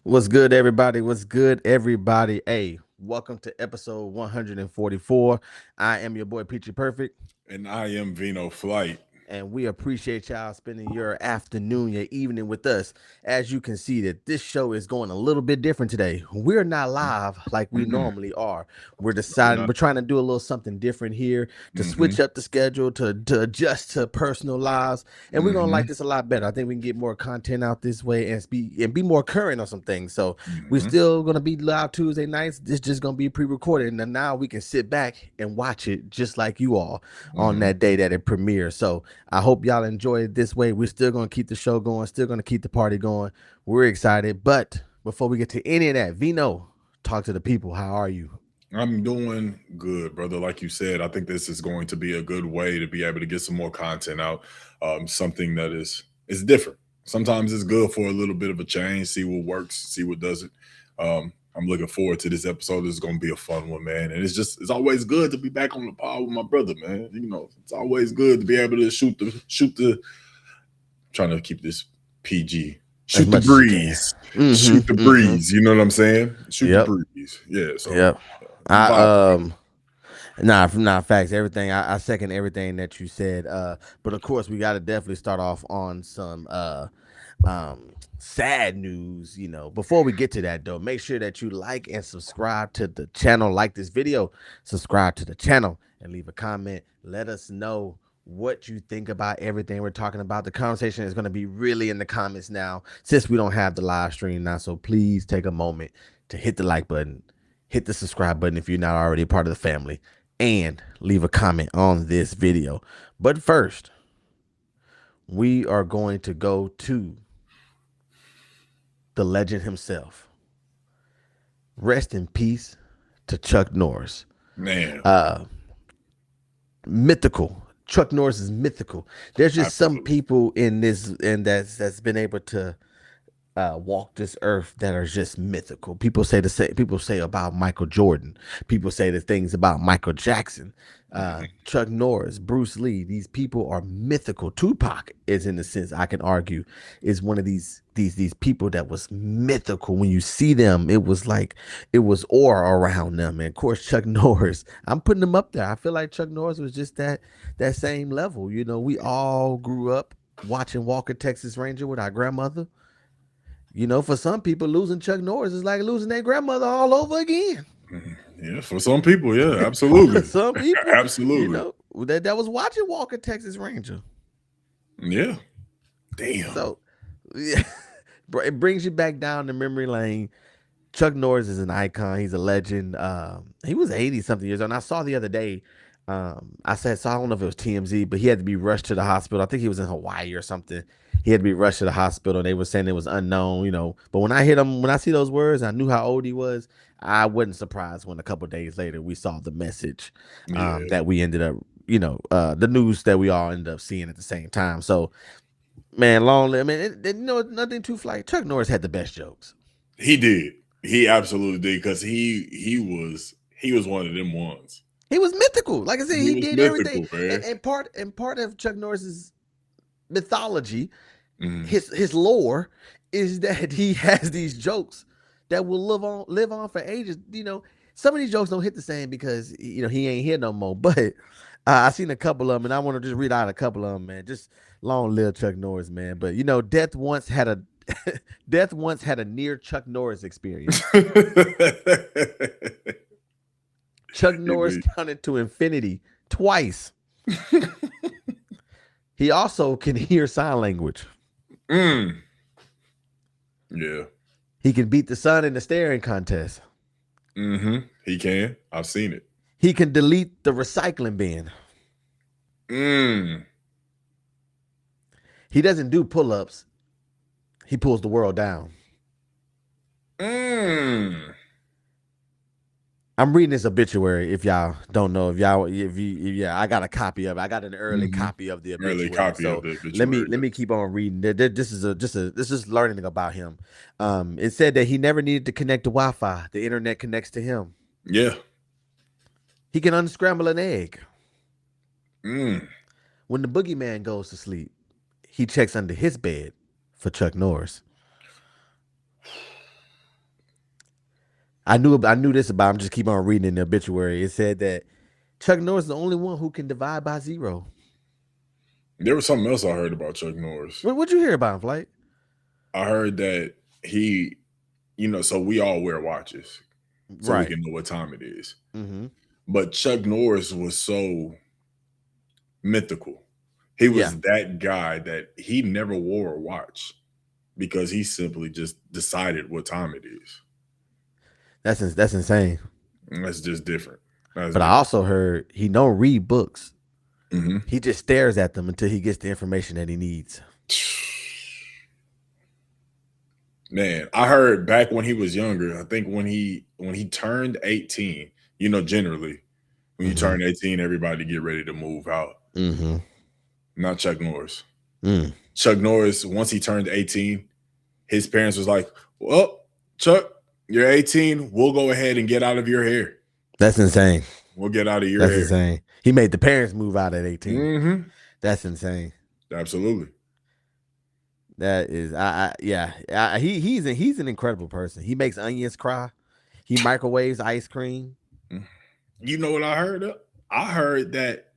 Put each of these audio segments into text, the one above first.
What's good, everybody? What's good, everybody? Hey, welcome to episode 144. I am your boy Peachy Perfect, And I am Vino Flight. and we appreciate y'all spending your afternoon, your evening with us. As you can see, that this show is going a little bit different today. We're not live like we Mm-mm. normally are. We're No, we're deciding not. we're trying to do a little something different here to Mm-hmm. switch up the schedule to adjust to personal lives, and we're gonna like Mm-hmm. this a lot better. I think we can get more content out this way and be more current on some things. So we're Mm-hmm. still gonna be live Tuesday nights. This just gonna be pre-recorded, and then now we can sit back and watch it just like you all on Mm-hmm. that day that it premieres. So I hope y'all enjoy it this way. We're still gonna keep the show going, still gonna keep the party going. We're excited, but before we get to any of that, Vino, talk to the people. How are you? I'm doing good, brother. Like you said, I think this is going to be a good way to be able to get some more content out. Something that is different. Sometimes it's good for a little bit of a change, see what works, see what doesn't. I'm looking forward to this episode. This is going to be a fun one, man. And it's always good to be back on the pod with my brother, man. It's always good to be able to shoot the trying to keep this PG. As Shoot the much as you can. breeze. Shoot the Mm-hmm. Mm-hmm. breeze. You know what I'm saying? Shoot the Yep. breeze. Yeah. So Yep. I'm vibing. I nah, facts. Everything I second everything that you said. But of course we gotta definitely start off on some sad news. Before we get to that though, make sure that you like and subscribe to the channel, like this video, subscribe to the channel, and leave a comment. Let us know what you think about everything we're talking about. The conversation is going to be really in the comments now since we don't have the live stream now. So please take a moment to hit the like button, hit the subscribe button if you're not already a part of the family, and leave a comment on this video. But first, we are going to go to the legend himself. Rest in peace to Chuck Norris. Man, Uh, Mythical. Chuck Norris is mythical. There's just some absolutely. people in this and that's been able to walk this earth that are just mythical. People say about Michael Jordan. People say the things about Michael Jackson, Mhm. Chuck Norris, Bruce Lee. These people are mythical. Tupac is, in a sense, I can argue, is one of these people that was mythical. When you see them, it was like it was aura around them. And of course, Chuck Norris, I'm putting him up there. I feel like Chuck Norris was just that same level. We all grew up watching Walker Texas Ranger with our grandmother. For some people, losing Chuck Norris is like losing their grandmother all over again. Mhm. Yeah, for some people, yeah, For absolutely. some people, Absolutely. that was watching Walker Texas Ranger. Yeah. Damn. So, yeah, it brings you back down to memory lane. Chuck Norris is an icon. He's a legend. He was 80 something years old. And I saw the other day. So I don't know if it was TMZ, but he had to be rushed to the hospital. I think he was in Hawaii or something. He had to be rushed to the hospital, and they were saying it was unknown. But when I see those words, I knew how old he was. I wasn't surprised when a couple of days later we saw the message Yeah. that we ended up, the news that we all ended up seeing at the same time. So, man, long live. I mean, nothing too flight. Chuck Norris had the best jokes. He did. He absolutely did because he was one of them ones. He was mythical. Like I said, He he was did everything. mythical, man. And part of Chuck Norris's mythology, Mhm. his lore, is that he has these jokes that will live on for ages. Some of these jokes don't hit the same because he ain't here no more. But I seen a couple of them, and I want to just read out a couple of them, man. Just long live Chuck Norris, man. But death once had a death once had a near Chuck Norris experience. Chuck Norris Indeed. counted to infinity twice. He also can hear sign language. Mm. Yeah. He can beat the sun in the staring contest. Mm-hmm. He can. I've seen it. He can delete the recycling bin. Mm. He doesn't do pull-ups. He pulls the world down. Mm. I'm reading this obituary. If y'all don't know, yeah, I got a copy of it. I got an early Mm-hmm. copy of the Early obituary. copy of So the let me obituary. let me keep on reading. This is learning about him. It said that he never needed to connect to Wi-Fi. The internet connects to him. Yeah. He can unscramble an egg. Mm. When the boogeyman goes to sleep, he checks under his bed for Chuck Norris. I knew this about him. Just keep on reading in the obituary. It said that Chuck Norris is the only one who can divide by zero. There was something else I heard about Chuck Norris. What'd you hear about him, Flight? I heard that he, so we all wear watches so we Right. can know what time it is. Mm-hmm. But Chuck Norris was so mythical. He Yeah. was that guy that he never wore a watch because he simply just decided what time it is. That's insane. And that's just different. That's But I different. also heard he don't read books. Hmm. He just stares at them until he gets the information that he needs. Man, I heard back when he was younger, I think when he turned 18, generally when you Mm-hmm. turn 18, everybody get ready to move out. Mm-hmm. Not Chuck Norris. Mm. Chuck Norris, once he turned 18, his parents was like, "Well, Chuck, you're 18. We'll go ahead and get out of your hair. That's insane. We'll get out of your That's hair." insane. He made the parents move out at 18. Hmm. That's insane. Absolutely. That is, yeah. He's an incredible person. He makes onions cry. He microwaves ice cream. You know what I heard? I heard that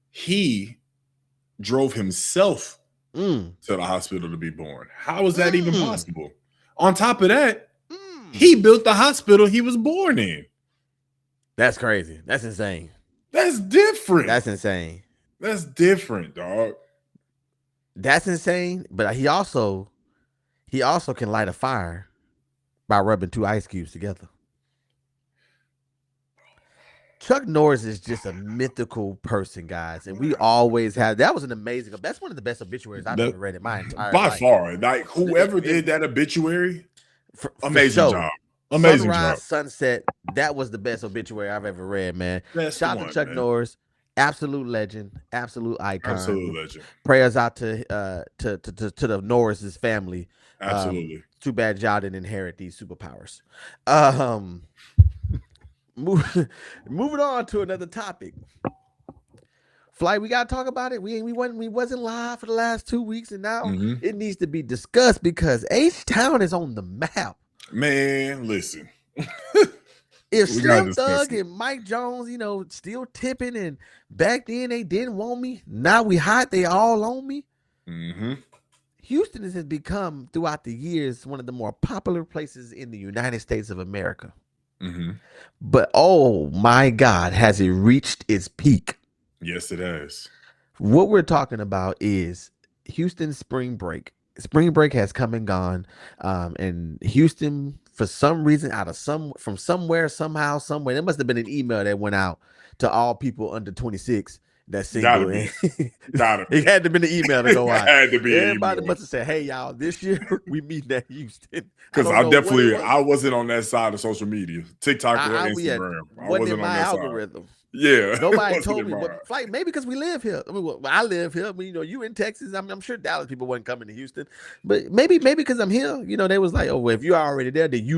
he drove himself Mm. to the hospital to be born. How is that even Mm. possible? On top of that, Mm. he built the hospital he was born in. That's crazy. That's insane. That's different. That's insane. That's different, dog. That's insane. But he also can light a fire by rubbing two ice cubes together. Chuck Norris is just a mythical person, guys, and we always have. That was an amazing. That's one of the best obituaries I've That, ever read in my entire by life. far, like whoever It, did that obituary, for amazing sure. job. Amazing Sunrise, job. Sunset. That was the best obituary I've ever read, man. Best Shout out to one, Chuck man. Norris, absolute legend, absolute icon. Absolute legend. Prayers out to the Norris's family. Absolutely. Too bad y'all didn't inherit these superpowers. Um, moving on to another topic. Flight, we gotta talk about it. We wasn't live for the last 2 weeks, and now Hmm. it needs to be discussed because H Town is on the map. Man, listen. If We gotta Slim discuss Thug it. and Mike Jones, still tipping, and back then they didn't want me, now we hot, they all on me. Hmm. Houston has become, throughout the years, one of the more popular places in the United States of America. Hmm. But oh my God, has it reached its peak? Yes, it has. What we're talking about is Houston spring break. Spring break has come and gone, and Houston, for some reason, from somewhere, somehow, somewhere, there must have been an email that went out to all people under 26 that's Gotta single, and be. Gotta it be. had to been an email to go out. Had to be an Everybody email. must have said, "Hey, y'all, this year we meet at Houston." I Because don't I know what it definitely was. I wasn't on that side of social media, TikTok or We had Instagram. I wasn't in wasn't on my that side. algorithm. Yeah, it Nobody wasn't told in me, mine. but Flight, maybe because we live here. I mean, well, I live here. I mean, you in Texas. I'm sure Dallas people wasn't coming to Houston, but maybe because I'm here. They was like, oh, well, if you're already there, then Yeah, you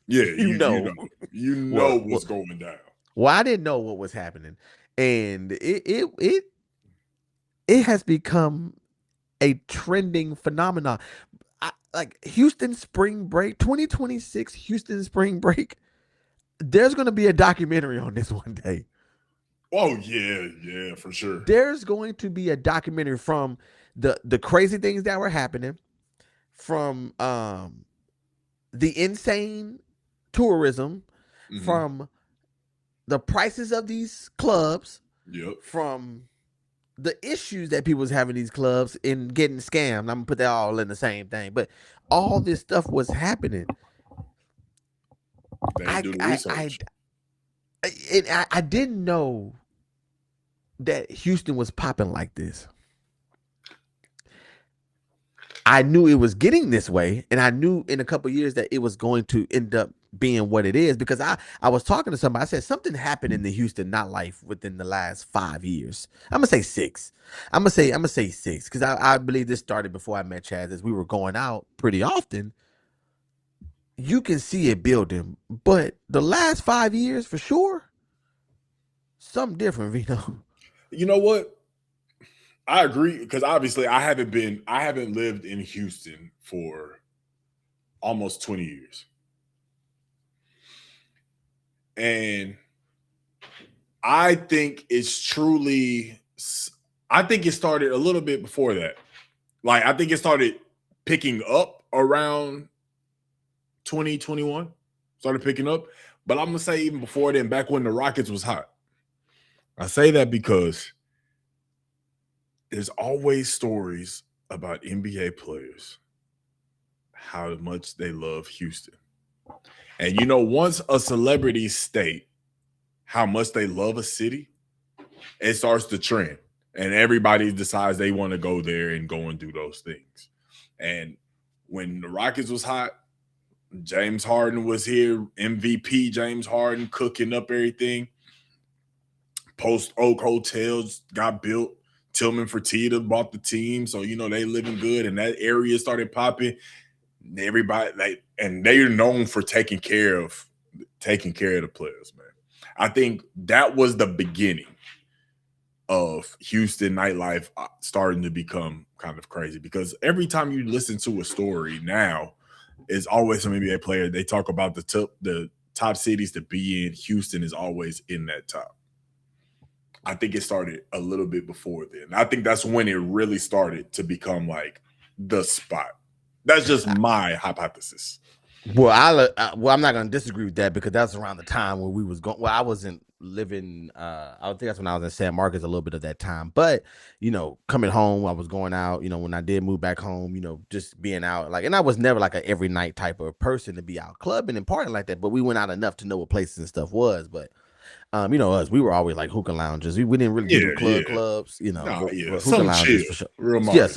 you know know. You know what. what's going down. Well, I didn't know what was happening, and it has become a trending phenomenon. Like Houston spring break, 2026 Houston spring break. There's going to be a documentary on this one day. Oh yeah, for sure. There's going to be a documentary from the crazy things that were happening, from the insane tourism, Hmm. from the prices of these clubs, Yep. from the issues that people was having these clubs in getting scammed. I'm gonna put that all in the same thing, but all this stuff was happening. They ain't I do the I I research. I didn't know that Houston was popping like this. I knew it was getting this way, and I knew in a couple of years that it was going to end up being what it is, because I was talking to somebody. I said something happened in the Houston nightlife within the last 5 years. I'm gonna say six. I'm gonna say six, because I believe this started before I met Chaz. As we were going out pretty often, you can see it building, but the last 5 years for sure, something different, Vino. You know what? I agree because obviously I haven't lived in Houston for almost 20 years. And I think it's truly, I think it started a little bit before that. Like, I think it started picking up around 2021, started picking up. But I'm going to say even before then, back when the Rockets was hot. I say that because there's always stories about NBA players, how much they love Houston. And once a celebrity state how much they love a city, it starts to trend. And everybody decides they want to go there and go and do those things. And when the Rockets was hot, James Harden was here, MVP James Harden cooking up everything. Post Oak hotels got built. Tillman Fertitta bought the team, so they living good, and that area started popping. Everybody and they're known for taking care of the players, man. I think that was the beginning of Houston nightlife starting to become kind of crazy, because every time you listen to a story now, it's always some NBA player. They talk about the top cities to be in. Houston is always in that top. I think it started a little bit before then. I think that's when it really started to become like the spot. That's just my hypothesis. Well, I'm not going to disagree with that, because that's around the time when we was going. Well, I wasn't living. I think that's when I was in San Marcos a little bit of that time. But coming home, I was going out. When I did move back home, just being out, and I was never like a every night type of person to be out clubbing and partying like that. But we went out enough to know what places and stuff was. But us, we were always like hookah lounges. We didn't really do clubs, but hookah something lounges chill, for sure. real modest.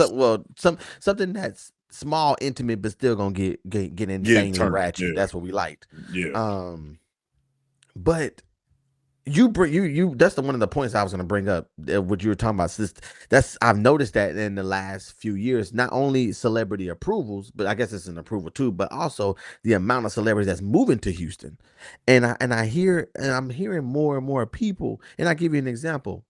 Something that's small, intimate, but still gonna get insanely ratchet. That's what we liked. Yeah. But you that's one of the points I was going to bring up, what you were talking about. That's I've noticed that in the last few years, not only celebrity approvals, but I guess it's an approval too, but also the amount of celebrities that's moving to Houston. And I'm hearing more and more people, and I give you an example.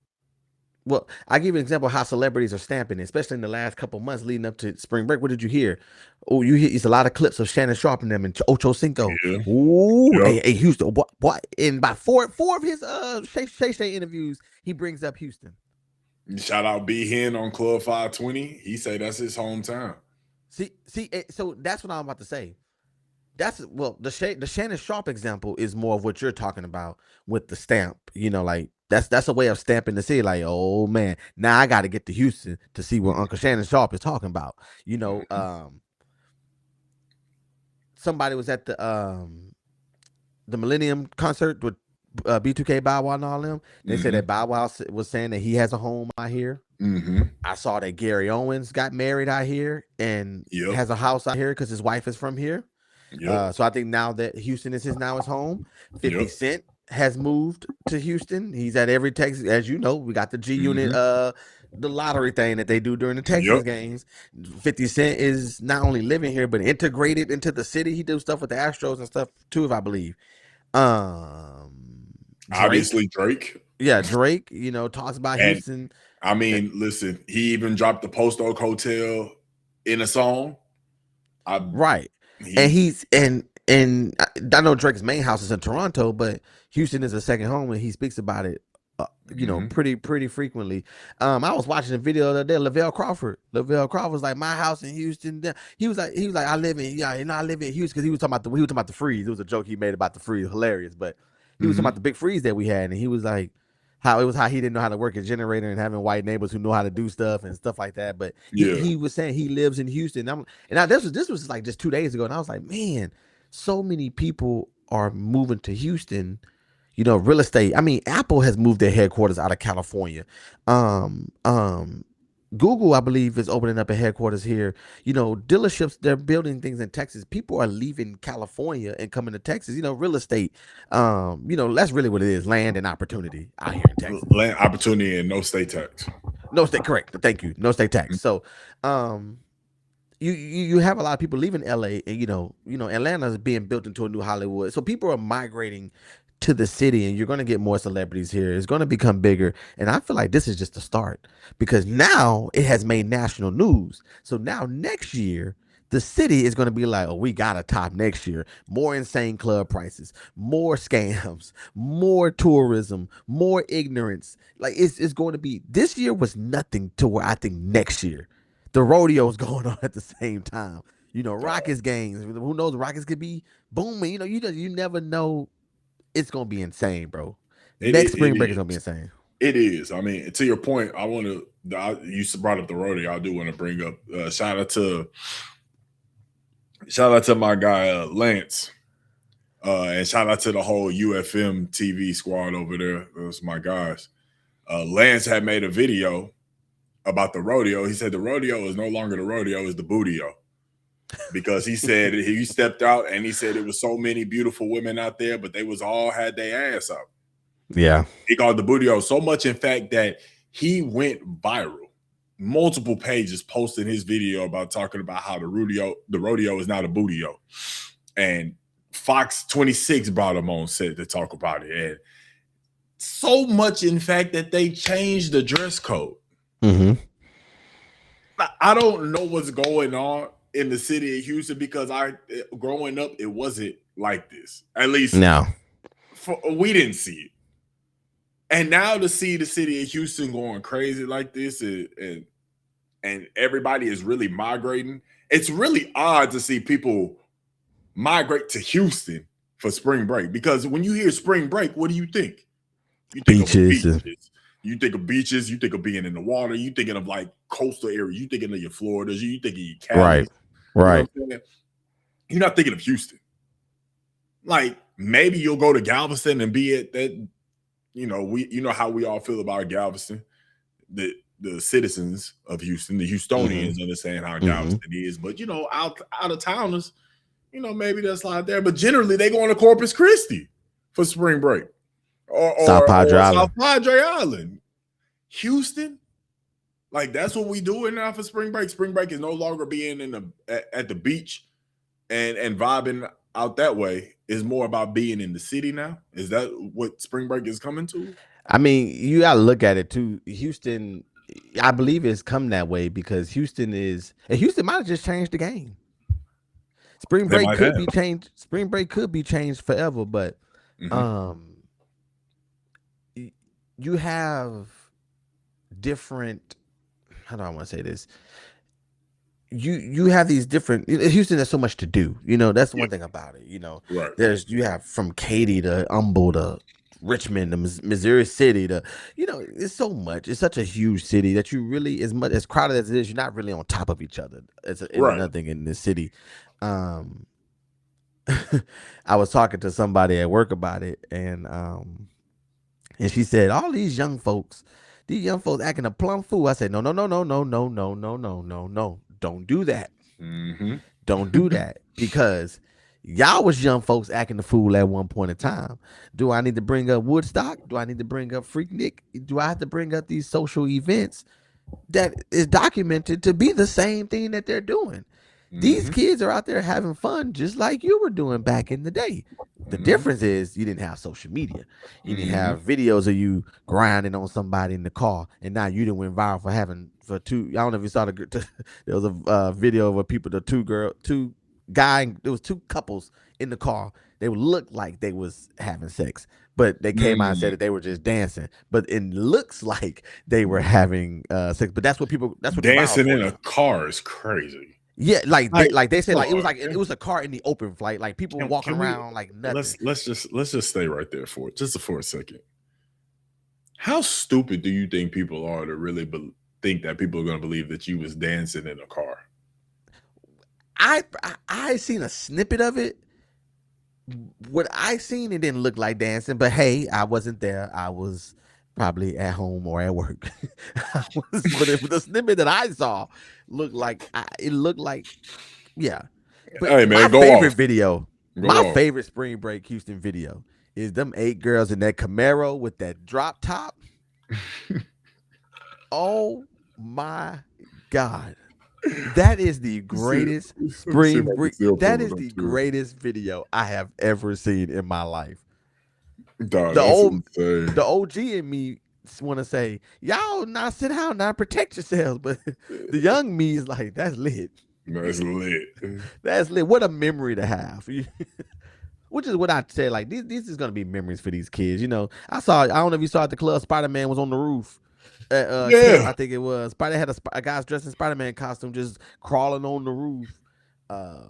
Well, I give you an example of how celebrities are stamping, especially in the last couple months leading up to spring break. What did you hear? Oh, you hear it's a lot of clips of Shannon Sharp and them and Ocho Cinco. Yeah. Ooh, Yep. hey, Houston. What? In about four of his Shay interviews, he brings up Houston. Shout out B Hen on Club 520. He say that's his hometown. See, so that's what I'm about to say. The Shannon Sharp example is more of what you're talking about with the stamp. Like that's a way of stamping the city. Like, oh man, now I got to get to Houston to see what Uncle Shannon Sharp is talking about. Somebody was at the Millennium concert with B2K, Bow Wow, and all them. They said that Bow Wow was saying that he has a home out here. I saw that Gary Owens got married out here and has a house out here because his wife is from here. So I think now that Houston is his home. 50 Cent has moved to Houston. He's at every Texas, as you know. We got the G Unit, the lottery thing that they do during the Texas games. 50 Cent is not only living here but integrated into the city. He does stuff with the Astros and stuff too, if I believe. Obviously Drake. Yeah, Drake. Talks about Houston. I mean, listen, he even dropped the Post Oak Hotel in a song. Right. And I know Drake's main house is in Toronto, but Houston is a second home, and he speaks about it, pretty frequently. I was watching a video the other day. Lavelle Crawford was like, my house in Houston. He was like, I live in Houston, because he was talking about the freeze. It was a joke he made about the freeze, hilarious. But he was talking about the big freeze that we had, and he was like, how he didn't know how to work a generator and having white neighbors who know how to do stuff and stuff like that. But he was saying he lives in Houston. This was like just 2 days ago, and I was like, man, so many people are moving to Houston. Real estate. I mean, Apple has moved their headquarters out of California. Google, I believe, is opening up a headquarters here. Dealerships, they're building things in Texas. People are leaving California and coming to Texas. Real estate. That's really what it is: land and opportunity out here in Texas. Land, opportunity, and no state tax. No state, correct. Thank you. No state tax. So, you have a lot of people leaving LA, and Atlanta is being built into a new Hollywood. So people are migrating to the city, and you're going to get more celebrities here. It's going to become bigger, and I feel like this is just the start, because now it has made national news. So now next year The city is going to be like, oh, we got a top next year. More insane club prices, more scams, more tourism, more ignorance. Like it's going to be, this year was nothing to where I think next year the rodeo's going on at the same time. Rockets games. Who knows? Rockets could be booming. You never know. It's gonna be insane, bro. Next It spring break is gonna be is. insane. It is. I mean, to your point, I want to. You brought up the rodeo. I do want to bring up. Shout out to my guy Lance, and shout out to the whole UFM TV squad over there. Those my guys. Lance had made a video about the rodeo. He said the rodeo is no longer the rodeo; is the bootio. Because he said he stepped out and he said it was so many beautiful women out there, but they was all had their ass out. Yeah. He called the bootio so much, in fact, that he went viral. Multiple pages posted his video about talking about how the rodeo is not a bootio. And Fox 26 brought him on set to talk about it. And so much, in fact, that they changed the dress code. Mm-hmm. I don't know what's going on in the city of Houston because growing up, it wasn't like this. At least no, we didn't see it. And now to see the city of Houston going crazy like this and everybody is really migrating, it's really odd to see people migrate to Houston for spring break. Because when you hear spring break, what do you think? You think beaches. of beaches. You think of beaches. You think of being in the water. You thinking of like coastal area. You thinking of your Floridas. You thinking of your Cali. Right. You know you're not thinking of Houston. Like maybe you'll go to Galveston and be at that. You know how we all feel about Galveston. The citizens of Houston, the Houstonians, understand how Galveston is. But out of towners, maybe that's not there. But generally, they go to Corpus Christi for spring break, or South Padre Island. South Padre Island. Houston, like that's what we doing now for spring break. Spring break is no longer being at the beach and vibing out that way. Is more about being in the city now. Is that what spring break is coming to? I mean, you gotta look at it too. Houston, I believe it's come that way because Houston might have just changed the game. Spring break could be changed. Spring break could be changed forever, but you have different. How do I want to say this? You have these different. Houston has so much to do. That's one thing about it. Right. You have from Katy to Humble to Richmond to Missouri City to, it's so much. It's such a huge city that you really, as crowded as it is, you're not really on top of each other. It's another thing in this city. I was talking to somebody at work about it, and she said all these young folks acting a plum fool. I said no. Don't do that. Don't do that because y'all was young folks acting the fool at one point in time. Do I need to bring up Woodstock? Do I need to bring up Freaknik? Do I have to bring up these social events that is documented to be the same thing that they're doing? These kids are out there having fun just like you were doing back in the day. The difference is you didn't have social media. You didn't have videos of you grinding on somebody in the car, and now you didn't went viral for two. I don't know if you saw there was a video of two guy. There was two couples in the car. They would look like they was having sex, but they came out and said that they were just dancing. But it looks like they were having sex. But that's what dancing in a car is crazy. Yeah, like they said, like it was a car in the open flight, like people walking around like nothing. Let's just stay right there for a second. How stupid do you think people are to really think that people are going to believe that you was dancing in a car? I seen a snippet of it. What I seen, it didn't look like dancing, but hey, I wasn't there. I was probably at home or at work. But the snippet that I saw looked like yeah. But hey man, my favorite spring break Houston video is them 8 girls in that Camaro with that drop top. Oh my God. That is the greatest spring break. That is the greatest video I have ever seen in my life. Dog, the OG in me want to say, y'all not sit down, not protect yourselves, but the young me is like, that's lit. That's lit. That's lit. What a memory to have. Which is what I said. Like these is gonna be memories for these kids. I saw. I don't know if you saw at the club. Spider Man was on the roof. Camp, Yeah. I think it was. Spider had a guy's dressed in Spider Man costume, just crawling on the roof. Uh,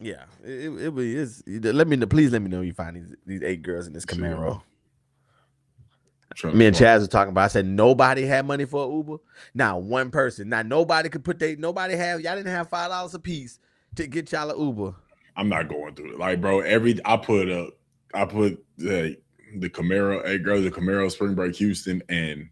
yeah, it is. Let me know. Please let me know you find these 8 girls in this See, Camaro. trying to Me and find. Chaz was talking about. I said nobody had money for an Uber. Not one person. Not nobody could put they. Nobody have. Y'all didn't have $5 a piece to get y'all an Uber. I'm not going through it. Like, bro, I put the Camaro, hey girl, the Camaro Spring Break Houston, and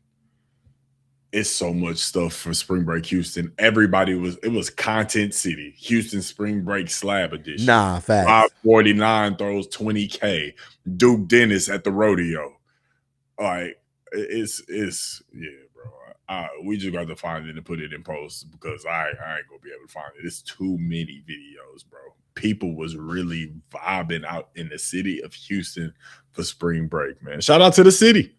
it's so much stuff for Spring Break Houston. It was Content City, Houston Spring Break Slab Edition. Nah, facts. 549 throws 20K. Duke Dennis at the rodeo. Like it's yeah, bro. We just got to find it and put it in post because I ain't gonna be able to find it. It's too many videos, bro. People was really vibing out in the city of Houston for spring break, man. Shout out to the city.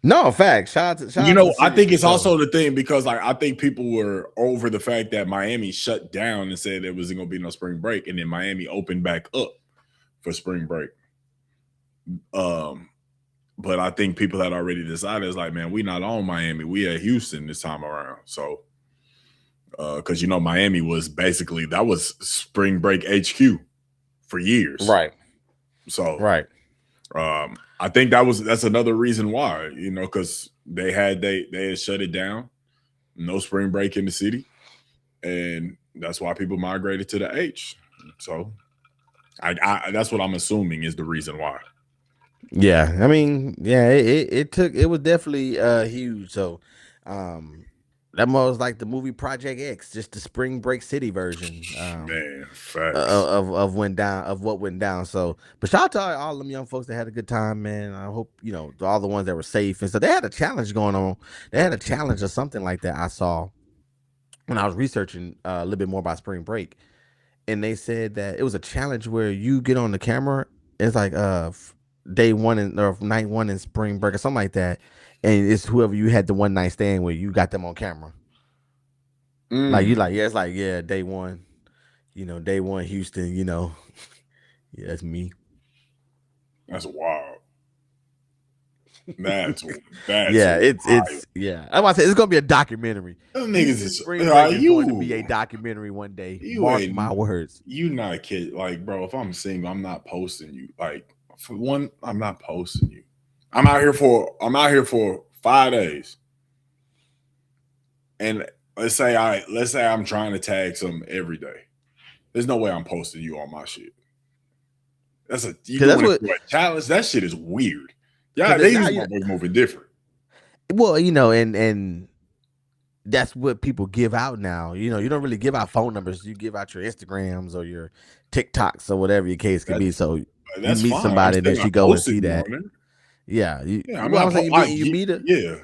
No, facts. Shout out to the I city think for it's sure. also the thing because like I think people were over the fact that Miami shut down and said there wasn't gonna be no spring break, and then Miami opened back up for spring break. But I think people had already decided it's like, man, we not on Miami, we at Houston this time around. So, because Miami was basically that was spring break HQ for years. Right. So, Right. I think that's another reason why, because they had shut it down, no spring break in the city, and that's why people migrated to the H. So, I that's what I'm assuming is the reason why. Yeah, I mean, yeah, it was definitely huge. So, that was like the movie Project X, just the Spring Break City version. Man, facts. Of what went down. So, but shout out to all them young folks that had a good time, man. I hope all the ones that were safe and so they had a challenge going on. They had a challenge or something like that. I saw when I was researching a little bit more about Spring Break, and they said that it was a challenge where you get on the camera. It's like day one or night one in Spring Break or something like that, and it's whoever you had the one night stand with, you got them on camera. Like you like, yeah, it's like, yeah, day one, day one Houston, yeah, that's me. That's wild. That's that's Yeah, wild. yeah. I'm about to say it's gonna be a documentary. Them niggas Houston is Spring Break is going to be a you. documentary one day. You Mark my ain't words. you not kid like bro. If I'm single, I'm not posting you. Like for one, I'm not posting you. I'm out here for 5 days, and let's say I'm trying to tag some every day. There's no way I'm posting you on my shit. You Cause that's doing it what. for a challenge. That shit is weird. Yeah, Cause now these motherfuckers moving different. well, and that's what people give out now. You don't really give out phone numbers. You give out your Instagrams or your TikToks or whatever your case could be. That's So you that's meet fine. I'm somebody and then still she not go and posting see you that. on there. Yeah, Yeah, I'm well, not. I'm saying you meet her. Yeah,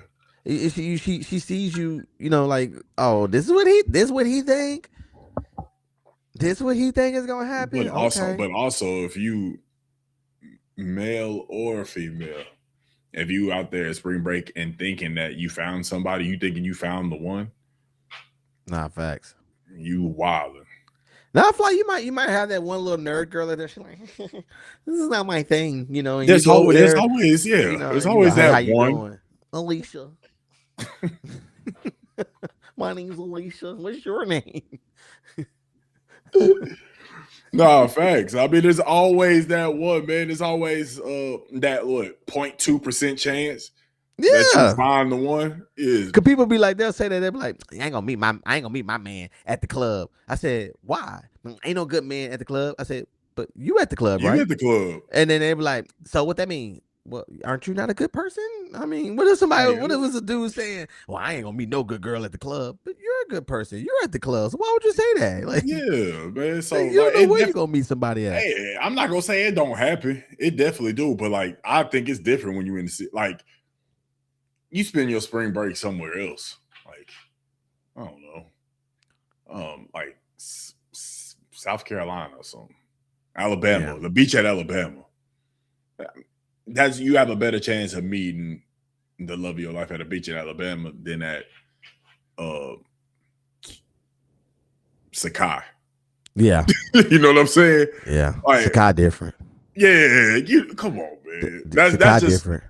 She sees you. Like, oh, this what he think. This what he think is gonna happen. Okay. but also, if you male or female, if you out there at spring break and thinking that you found somebody, you thinking you found the one, Nah, facts. you wildin'. Now I feel like you might have that one little nerd girl that she's like, this is not my thing, and you go over There's there, always there's and you like, always hey, how that you one. doing, Alicia? My name's Alicia. What's your name? Nah, facts. I mean, there's always that one, man. There's always that what 0.2% chance that you Yeah. find the one is Cause people be like, they'll say that they'll be like, I ain't gonna meet my man at the club. I said, why? Ain't no good man at the club. I said, but you at the club, you right? at the club. And then they be like, so what that mean? Well, aren't you not a good person? I mean, what Hey, if it's a dude saying, well, I ain't gonna meet no good girl at the club, but you're a good person. You're at the club. So why would you say that? Like, yeah, man. So you like don't know where you gonna meet somebody at. hey, I'm not gonna say it don't happen. It definitely do, but like I think it's different when you're in the city. Like you spend your spring break somewhere else. Like I don't know, like South Carolina or something, Yeah. Alabama, the beach at Alabama. That's you have a better chance of meeting the love of your life at a beach in Alabama than at uh Sakai. Yeah, You know what I'm saying? yeah. Like, Sakai different. yeah, you come on, man. That's Sakai just. different.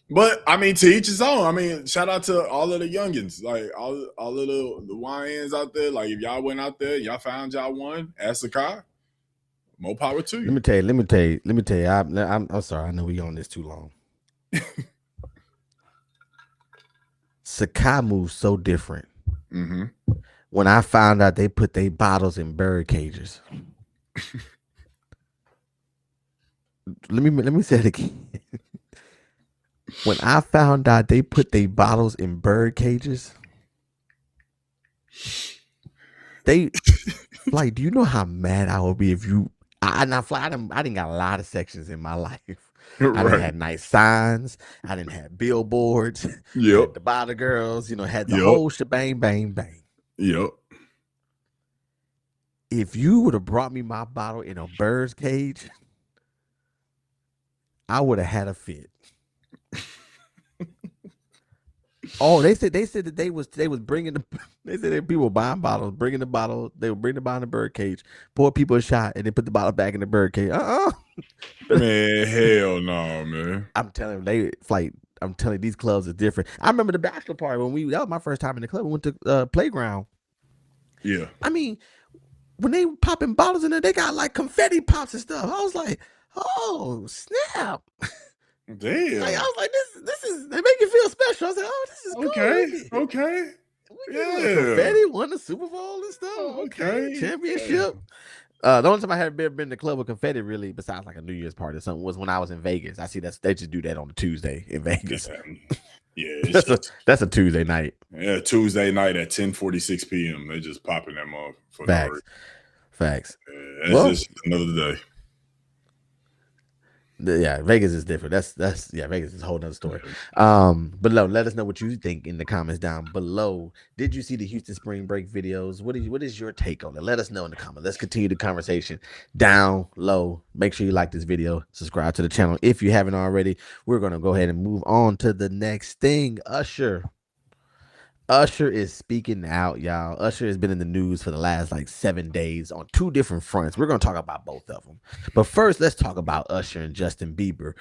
But I mean, to each his own. I mean, shout out to all of the youngins, like all of the YNs out there. Like, if y'all went out there, y'all found y'all one at Sakai, more power to Let you. me tell you. Let me tell you. Let me tell you. I'm sorry. I know we on this too long. Sakai moves so different. Mm-hmm. When I found out they put their bottles in bird cages. Let me say it again. When I found out they put their bottles in bird cages, they like. Do you know how mad I would be if you? I not fly. I didn't got a lot of sections in my life. I didn't Right. have nice signs. I didn't have billboards. Yep. Had the bottle girls. Had the Yep. whole shebang, bang, bang. Yep. If you would have brought me my bottle in a bird's cage, I would have had a fit. Oh, they said that they was bringing the they said that people were buying bottles, bringing the bottle. They would bring the bottle in the bird cage, pour people a shot, and then put the bottle back in the bird cage. Man, hell no, man. I'm telling you, I'm telling you, these clubs are different. I remember the bachelor party when that was my first time in the club. We went to playground. Yeah. I mean, when they popping bottles in there, they got like confetti pops and stuff. I was like, oh snap! Like I Damn. was like, this is they make you feel special. I was like, oh, this is cool. Okay. Okay. We get a little Yeah. confetti, won the Super Bowl and stuff. Okay, Okay. Yeah. championship. The only time I had ever been to the club with confetti, really, besides like a New Year's party or something, was when I was in Vegas. I see that they just do that on a Tuesday in Vegas. Yeah. It's just That's a Tuesday night. Tuesday night at 10:46 p.m. They just popping them off for no reason. Facts, facts. It's Well, just another day. yeah, Vegas is different. That's yeah, Vegas is a whole nother story. But let us know what you think in the comments down below. Did you see the Houston Spring Break videos? What is your take on it? Let us know in the comments. Let's continue the conversation down low. Make sure you like this video, subscribe to the channel if you haven't already. We're gonna go ahead and move on to the next thing. Usher is speaking out, y'all. Usher has been in the news for the last like 7 days on two different fronts. We're going to talk about both of them. But first, let's talk about Usher and Justin Bieber.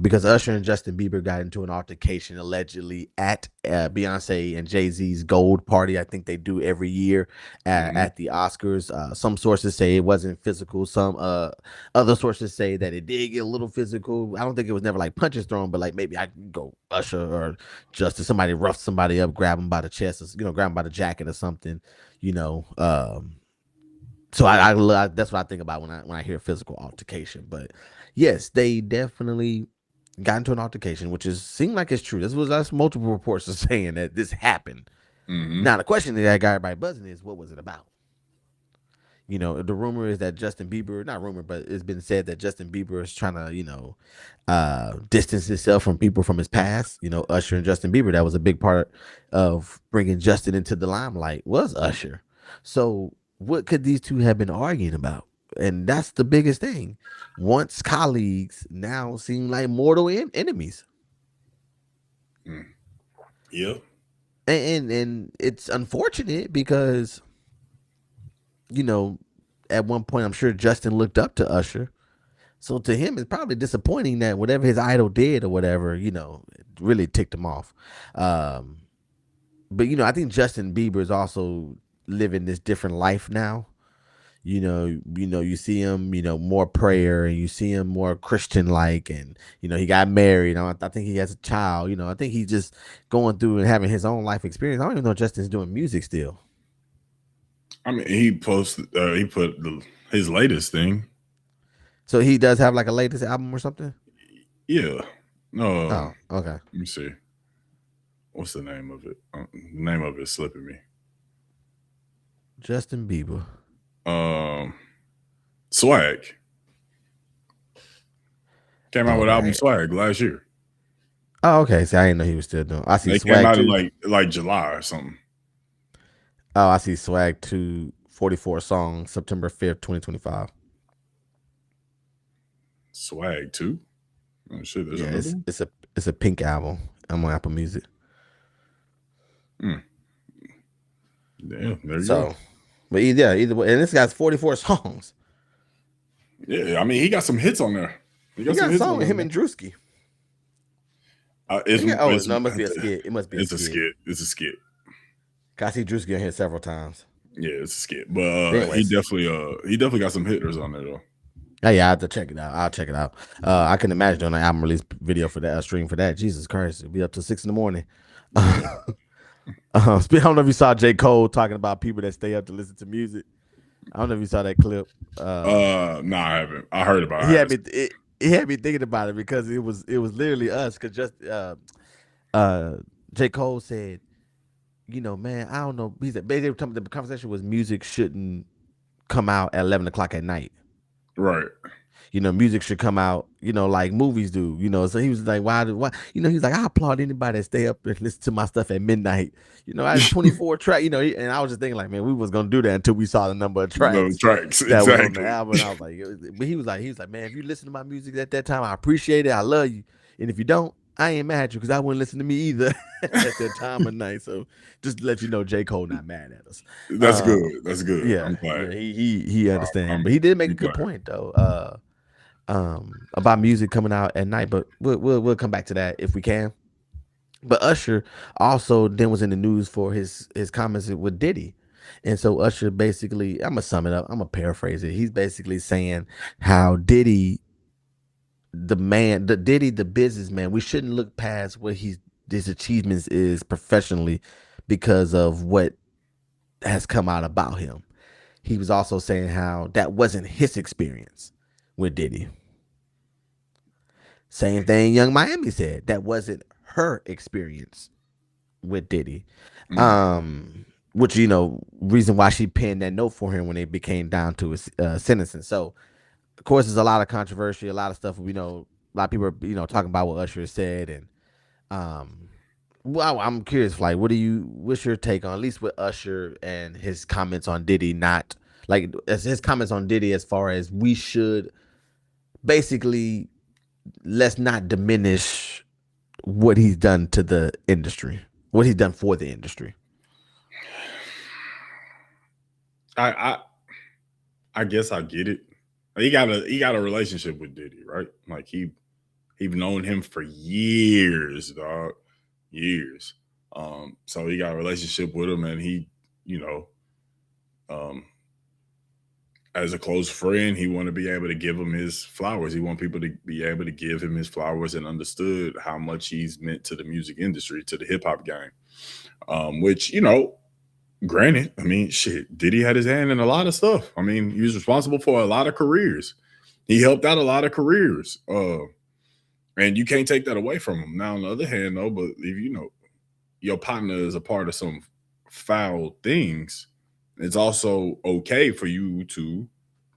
Because Usher and Justin Bieber got into an altercation allegedly at Beyonce and Jay-Z's Gold Party. I think they do every year at the Oscars. Some sources say it wasn't physical. Some other sources say that it did get a little physical. I don't think it was never like punches thrown, but like maybe I go Usher or Justin, somebody roughed somebody up, grab him by the chest, or, grab him by the jacket or something, you know. So that's what I think about when I hear physical altercation. But yes, they definitely got into an altercation, which seemed like it's true. That's multiple reports are saying that this happened. Mm-hmm. Now the question that got everybody buzzing is, what was it about? The rumor is that Justin Bieber, not rumor, but it's been said that Justin Bieber is trying to, distance himself from people from his past. Usher and Justin Bieber, that was a big part of bringing Justin into the limelight, was Usher. So what could these two have been arguing about? And that's the biggest thing. Once colleagues now seem like mortal enemies. Yeah. And it's unfortunate because at one point, I'm sure Justin looked up to Usher. So to him, it's probably disappointing that whatever his idol did or whatever, it really ticked him off. But I think Justin Bieber is also living this different life now. You see him, more prayer, and you see him more Christian like, and he got married. I think he has a child. I think he's just going through and having his own life experience. I don't even know if Justin's doing music still. I mean, he put his latest thing. So he does have like a latest album or something? Yeah. No. Oh, okay. Let me see. What's the name of it? The name of it slipping me. Justin Bieber. Swag. Came out with album right. Swag last year. Oh, okay. See, I didn't know he was still doing. I see They Swag came out 2. in like July or something. Oh, I see Swag 2, 44 songs, September 5th, 2025. Swag 2? Oh shit, there's another one? It's a pink album. I'm on Apple Music. Damn, there you So, go. But either way, and this guy's 44 songs. Yeah, I mean, he got some hits on there. He He got some got a hits song on with there, him man. and Drewski. It's, Oh it's no, it must be a skit. It must be a it's a skit. skit. It's a skit. 'Cause I see Drewski on here several times. Yeah, it's a skit. But But anyways, he definitely got some hitters on there though. oh yeah, I have to check it out. I'll check it out. I can imagine doing an album release video for that, stream for that. Jesus Christ, it'll be up to 6 in the morning. Yeah. I don't know if you saw J. Cole talking about people that stay up to listen to music. I don't know if you saw that clip. No, I haven't. I heard about it. He had me. He had me thinking about it because it was literally us. Because just uh, J. Cole said, man, I don't know. He said basically the conversation was music shouldn't come out at 11 o'clock at night. Right. Music should come out, like movies do, So he was like, why, he's like, I applaud anybody that stay up and listen to my stuff at midnight. I had 24 track, and I was just thinking like, man, we was gonna do that until we saw the number of No tracks tracks. that was on the Exactly. album. And I was like, but he was like, man, if you listen to my music at that time, I appreciate it. I love you. And if you don't, I ain't mad at you because I wouldn't listen to me either at that time of night. So just to let you know, J. Cole not mad at us. That's good. That's good. Yeah, I'm glad. yeah, he understand, I'm, but he did make a I'm good glad. point though. About music coming out at night, but we'll come back to that if we can. But Usher also then was in the news for his comments with Diddy. And so Usher basically, I'm gonna sum it up, I'm gonna paraphrase it. He's basically saying how Diddy, the businessman, we shouldn't look past what his achievements is professionally because of what has come out about him. He was also saying how that wasn't his experience with Diddy. Same thing Young Miami said. That wasn't her experience with Diddy. Mm. Which, reason why she penned that note for him when it became down to his sentencing. So, of course, there's a lot of controversy, a lot of stuff, a lot of people are, talking about what Usher said. And, well, I'm curious, like, what's your take on, at least with Usher and his comments on Diddy, not, like, as his comments on Diddy as far as we should basically let's not diminish what he's done to the industry, what he's done for the industry. I guess I get it. He got a relationship with Diddy, right? Like he've known him for years, dog, years. So he got a relationship with him, and he, um, as a close friend, he want to be able to give him his flowers. He want people to be able to give him his flowers and understood how much he's meant to the music industry, to the hip hop game. Which, granted, I mean, shit, Diddy had his hand in a lot of stuff. I mean, he was responsible for a lot of careers. He helped out a lot of careers. And you can't take that away from him. Now, on the other hand, though, but if your partner is a part of some foul things, it's also okay for you to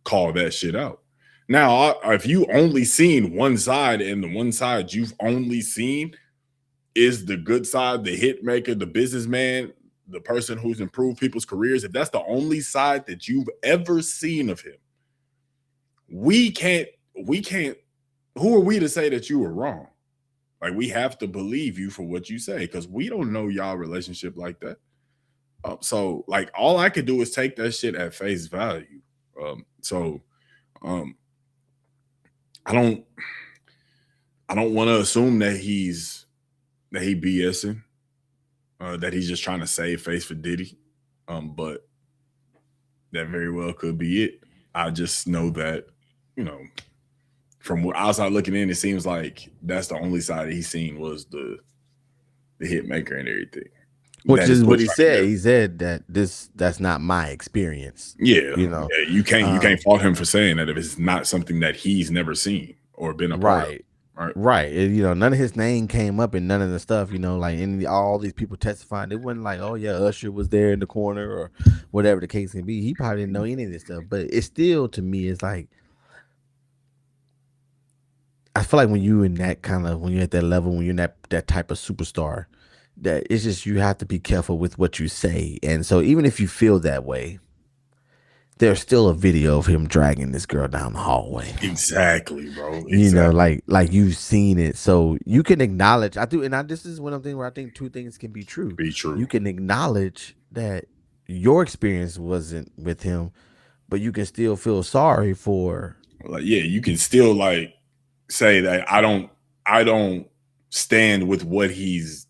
call that shit out. Now, if you only seen one side and the one side you've only seen is the good side, the hit maker, the businessman, the person who's improved people's careers, if that's the only side that you've ever seen of him, we can't, who are we to say that you were wrong? Like, we have to believe you for what you say because we don't know y'all relationship like that. So, like, all I could do is take that shit at face value. So, I don't want to assume that he BSing, that he's just trying to save face for Diddy. But that very well could be it. I just know that, from outside looking in, it seems like that's the only side that he's seen was the hit maker and everything. Which is what he said. He said that that's not my experience. Yeah, you can't fault him for saying that if it's not something that he's never seen or been a part of. Right. None of his name came up in none of the stuff. Like all these people testifying, it wasn't like, oh yeah, Usher was there in the corner or whatever the case can be. He probably didn't know any of this stuff. But it's still, to me, it's like, I feel like when you're at that level, when you're that type of superstar, that it's just, you have to be careful with what you say. And so even if you feel that way, there's still a video of him dragging this girl down the hallway. Exactly, bro. Exactly. Like you've seen it. So you can acknowledge, this is one of the things where I think two things can be true. Be true. You can acknowledge that, your experience wasn't with him, but you can still feel sorry for. Like, yeah, you can still like say that I don't stand with what he's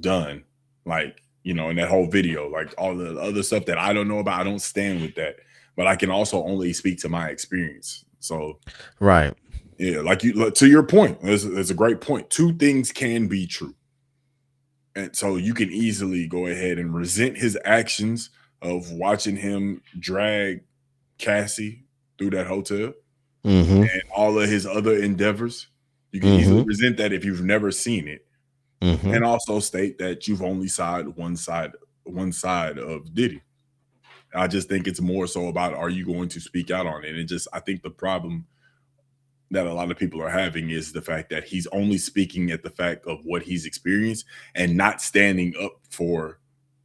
done. Like, in that whole video, like all the other stuff that I don't know about, I don't stand with that. But I can also only speak to my experience. So Right. yeah, like to your point, that's a great point. Two things can be true. And so you can easily go ahead and resent his actions of watching him drag Cassie through that hotel Mm-hmm. and all of his other endeavors. You can easily Mm-hmm. resent that if you've never seen it, Mm-hmm. and also state that you've only sided one side of Diddy. I just think it's more so about, are you going to speak out on it? And I think the problem that a lot of people are having is the fact that he's only speaking at the fact of what he's experienced and not standing up for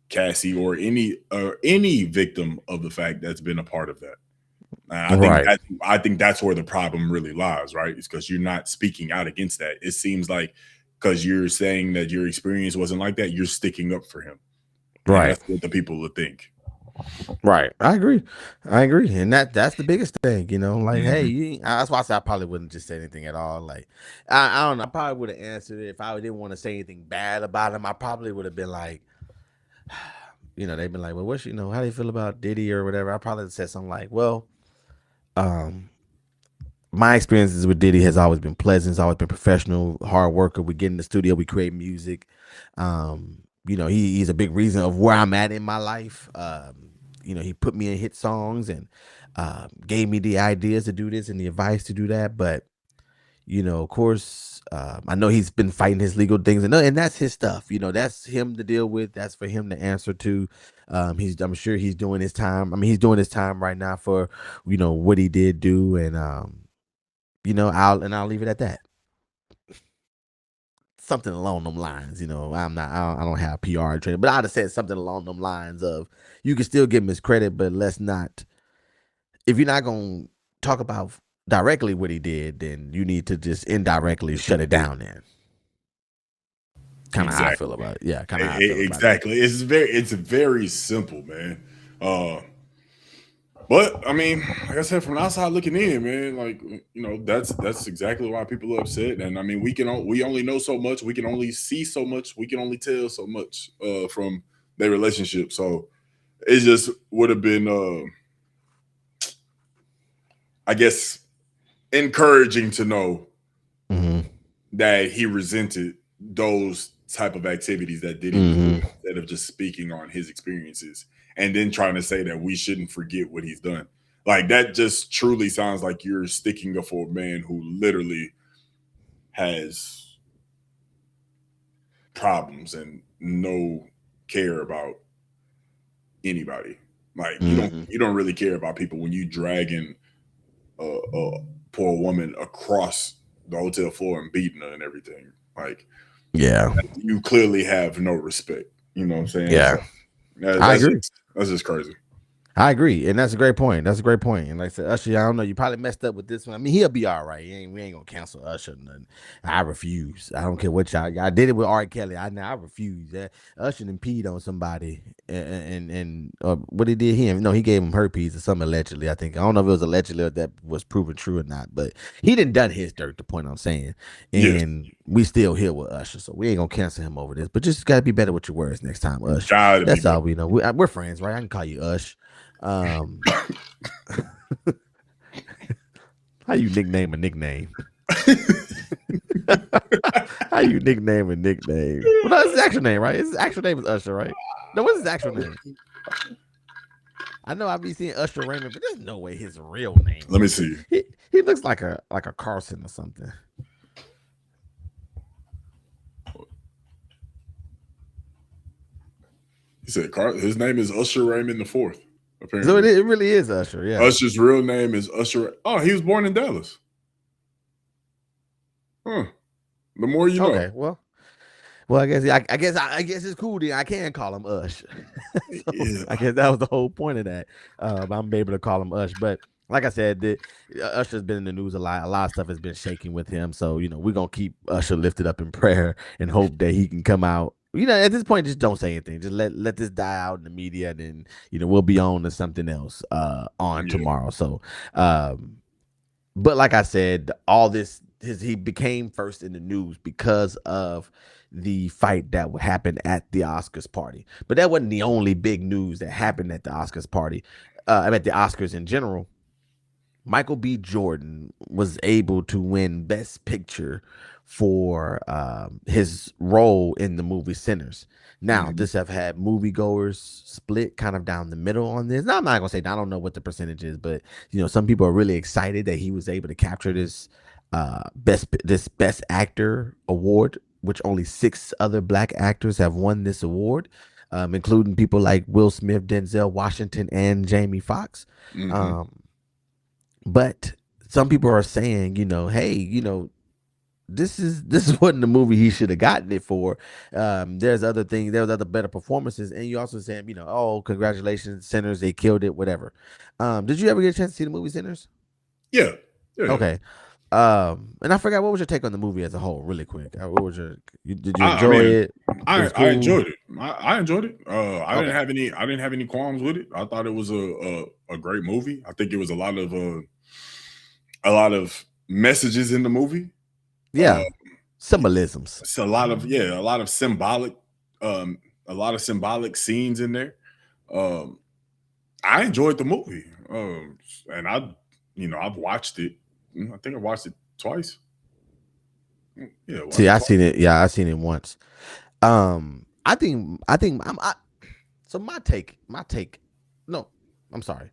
Cassie or any victim of the fact that's been a part of that. And Right. I think that's where the problem really lies, right? It's because you're not speaking out against that. It seems like because you're saying that your experience wasn't like that, you're sticking up for him, and Right. that's what the people would think. Right. I agree. I agree. And that's the biggest thing, like, hey, Hmm. that's why I said I probably wouldn't just say anything at all. Like, I don't know. I probably would have answered it if I didn't want to say anything bad about him. I probably would have been like, they've been like, well, what's, how do you feel about Diddy or whatever? I probably said something like, well, um, my experiences with Diddy has always been pleasant. It's always been professional, hard worker. We get in the studio, we create music. He's a big reason of where I'm at in my life. He put me in hit songs and gave me the ideas to do this and the advice to do that. But of course, I know he's been fighting his legal things, and that's his stuff. That's him to deal with. That's for him to answer to. I'm sure he's doing his time. I mean, he's doing his time right now for what he did do, and I'll leave it at that. Something along them lines. I don't have PR training, but I'd have said something along them lines of, you can still give him his credit, but let's not. If you're not gonna talk about directly what he did, then you need to just indirectly shut it down. Then, kind of how I feel Exactly. about it. Yeah, kind of how I feel about it. Exactly. It's very simple, man. Uh, But I mean, like I said, from the outside looking in, man, like that's exactly why people are upset. And I mean, we only know so much, we can only see so much, we can only tell so much from their relationship. So it just would have been, I guess, encouraging to know Mm-hmm. that he resented those type of activities that Diddy was doing Mm-hmm. instead of just speaking on his experiences and then trying to say that we shouldn't forget what he's done. Like that just truly sounds like you're sticking up for a man who literally has problems and no care about anybody. Like Mm-hmm. you don't really care about people when you dragging a poor woman across the hotel floor and beating her and everything. Like Yeah. you clearly have no respect. You know what I'm saying? So Yeah. I agree. that's just crazy. I agree, and that's a great point. That's a great point. And like I said, Usher, I don't know, you probably messed up with this one. I mean, he'll be all right. We ain't gonna cancel Usher. Nothing. I refuse. I don't care what y'all. I did it with R. Kelly. I refuse. Usher and peed on somebody, and what he did him? No, he gave him herpes or something allegedly. I think I don't know if it was allegedly or that was proven true or not, but he didn't done his dirt. The point I'm saying, Yes, and we still here with Usher, so we ain't gonna cancel him over this. But just gotta be better with your words next time, Ush. gotta be That's better. all we know. We're friends, right? I can call you Ush. Um, how you nickname a nickname? How you nickname a nickname? Well, that's his actual name, right? His actual name is Usher, right? No, what's his actual name? I know I be seeing Usher Raymond, but there's no way his real name Let me Usher. see. He looks like a Carson or something. He said his name is Usher Raymond the Fourth. So Apparently, it really is Usher, yeah. Usher's real name is Usher. Oh, he was born in Dallas. Huh. The more you know. Okay, well, I guess it's cool. Then I can call him Ush. So Yeah. I guess that was the whole point of that. I'm able to call him Ush, but like I said, Usher's been in the news a lot. A lot of stuff has been shaking with him. So we're gonna keep Usher lifted up in prayer and hope that he can come out At this point, just don't say anything. Just let this die out in the media, and then we'll be on to something else on Yeah. tomorrow. So, um, but like I said, all this he became first in the news because of the fight that would happen at the Oscars party. But that wasn't the only big news that happened at the Oscars party. At the Oscars in general. Michael B. Jordan was able to win Best Picture for his role in the movie Sinners. Now, Hmm. this have had moviegoers split kind of down the middle on this. Now, I'm not gonna say I don't know what the percentage is, but some people are really excited that he was able to capture this best actor award, which only six other black actors have won this award, including people like Will Smith, Denzel Washington, and Jamie Foxx. Hmm. Um, but some people are saying, hey, this wasn't the movie he should have gotten it for. There's other things, there's other better performances, and you also saying, oh, congratulations, Sinners, they killed it, whatever. Did you ever get a chance to see the movie Sinners? Yeah. Yeah. Okay. And I forgot what was your take on the movie as a whole, really quick. What was did you I enjoy mean, it? It was I cool. enjoyed it. I enjoyed it. Okay. I didn't have any qualms with it. I thought it was a great movie. I think it was a lot of messages in the movie. Uh, Yeah. Symbolisms. it's a lot of symbolic, um, a lot of symbolic scenes in there. Um, I enjoyed the movie, and I've watched it. I think I watched it twice. Yeah, See, watched it I twice. seen it. Yeah, I seen it once. I think so my take. No, I'm sorry.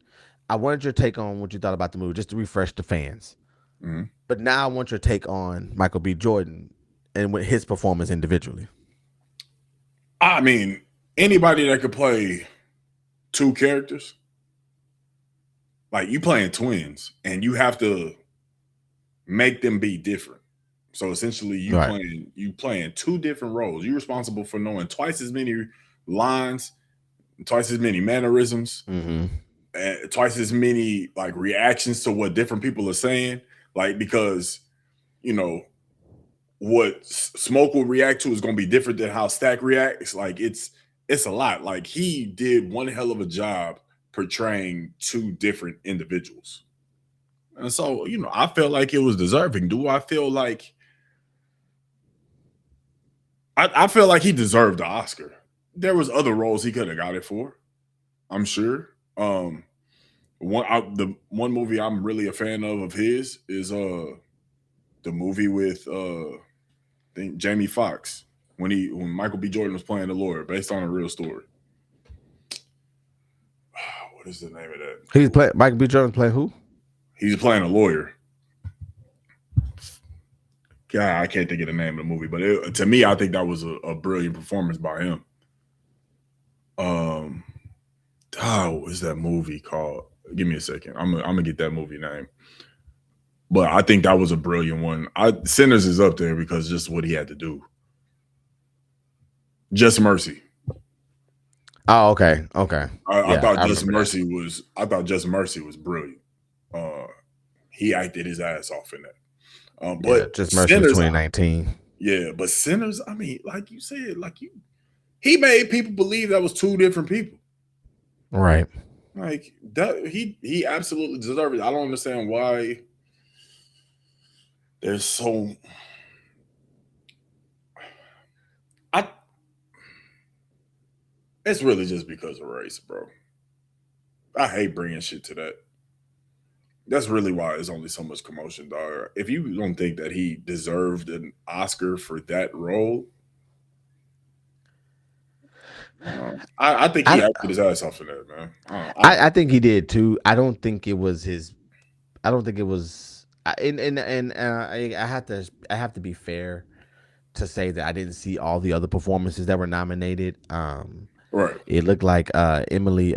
I wanted your take on what you thought about the movie, just to refresh the fans. Mhm. But now I want your take on Michael B. Jordan and with his performance individually. I mean, anybody that could play two characters, like you playing twins, and you have to make them be different. So essentially, Right. you playing two different roles. You're responsible for knowing twice as many lines, twice as many mannerisms, Mm-hmm. and twice as many like reactions to what different people are saying. Like because you know what Smoke will react to is going to be different than how Stack reacts. Like it's a lot. Like he did one hell of a job portraying two different individuals. And so, I felt like it was deserving. Do I feel like I feel like he deserved the Oscar? There was other roles he could have got it for, I'm sure. The one movie I'm really a fan of his is the movie with I think Jamie Foxx when Michael B. Jordan was playing the lawyer based on a real story. What is the name of that He's movie? play Michael B. Jordan play who? He's playing a lawyer. God, I can't think of the name of the movie, but to me, I think that was a brilliant performance by him. Um, what is that movie called? Give me a second. I'm gonna get that movie name. But I think that was a brilliant one. Sinners is up there because just what he had to do. Just Mercy. Oh, okay. Okay. Yeah, I remember that. I thought Just Mercy was brilliant. Uh, he acted his ass off in that. Yeah, But Just Mercy was Sinners, 2019. yeah, but Sinners, I mean, like you said, he made people believe that was two different people. Right. Like that, he absolutely deserved it. I don't understand why there's so. I It's really just because of race, bro. I hate bringing shit to that. That's really why there's only so much commotion, dog. If you don't think that he deserved an Oscar for that role, I think he I, acted his ass off in that, man. I think he did too. I don't think it was his. I don't think it was. I have to be fair to say that I didn't see all the other performances that were nominated. Right. It looked like Emily.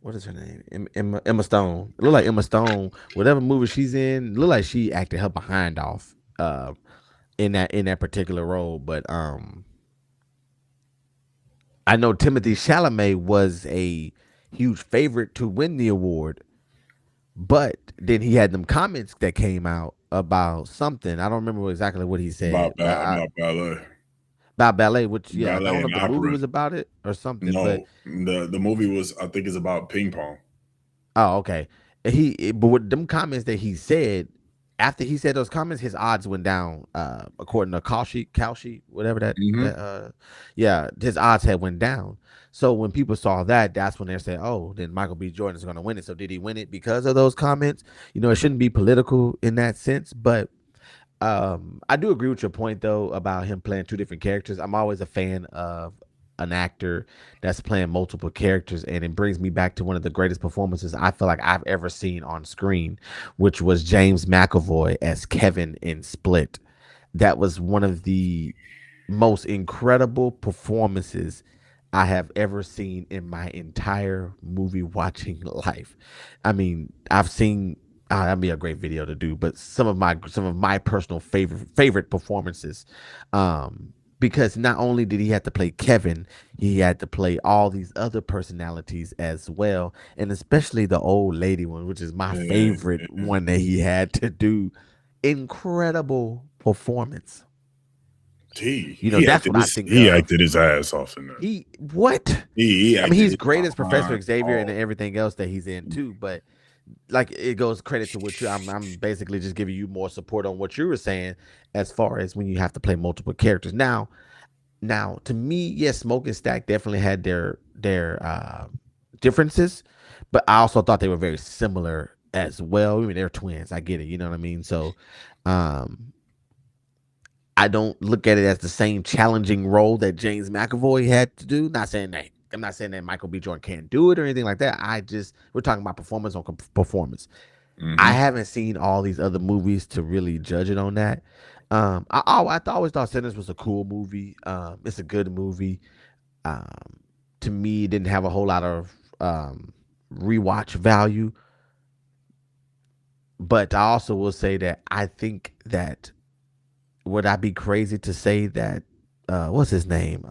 What is her name? Emma Stone. It looked like Emma Stone. Whatever movie she's in, it looked like she acted her behind off. In that particular role, but I know Timothy Chalamet was a huge favorite to win the award, but then he had them comments that came out about something. I don't remember exactly what he said, but About ballet. about ballet, which yeah, I ballet don't know and if the movie opera. was about it or something, but No, the movie was, I think, it's about ping pong. oh, okay. But with them comments that he said, after he said those comments, his odds went down. According to Kalshi, whatever Hmm. yeah, his odds had went down. So when people saw that, that's when they said, "Oh, then Michael B. Jordan is going to win it." So did he win it because of those comments? It shouldn't be political in that sense, but I do agree with your point though about him playing two different characters. I'm always a fan of an actor that's playing multiple characters, and it brings me back to one of the greatest performances I feel like I've ever seen on screen, which was James McAvoy as Kevin in Split. That was one of the most incredible performances I have ever seen in my entire movie watching life. I mean, I've seen that'd be a great video to do, but some of my personal favorite performances, because not only did he have to play Kevin, he had to play all these other personalities as well, and especially the old lady one, which is my Yeah, favorite one that he had to do. Incredible performance. he That's acted what I his think he of. acted his ass off in there. He what? He I mean, acted he's his great as Professor behind Xavier and off. everything else that he's in too. But like, it goes credit to what you. I'm basically just giving you more support on what you were saying as far as when you have to play multiple characters. Now to me, yes, Smoke and Stack definitely had their differences, but I also thought they were very similar as well. I mean, they're twins. I get it. You know what I mean? So, um, I don't look at it as the same challenging role that James McAvoy had to do. Not saying that I'm not saying that Michael B. Jordan can't do it or anything like that. We're talking about performance on performance. I Hmm. haven't seen all these other movies to really judge it on that. Always thought Sinners was a cool movie. It's a good movie. Um, to me, it didn't have a whole lot of rewatch value, but I also will say that I think that would I be crazy to say that what's his name?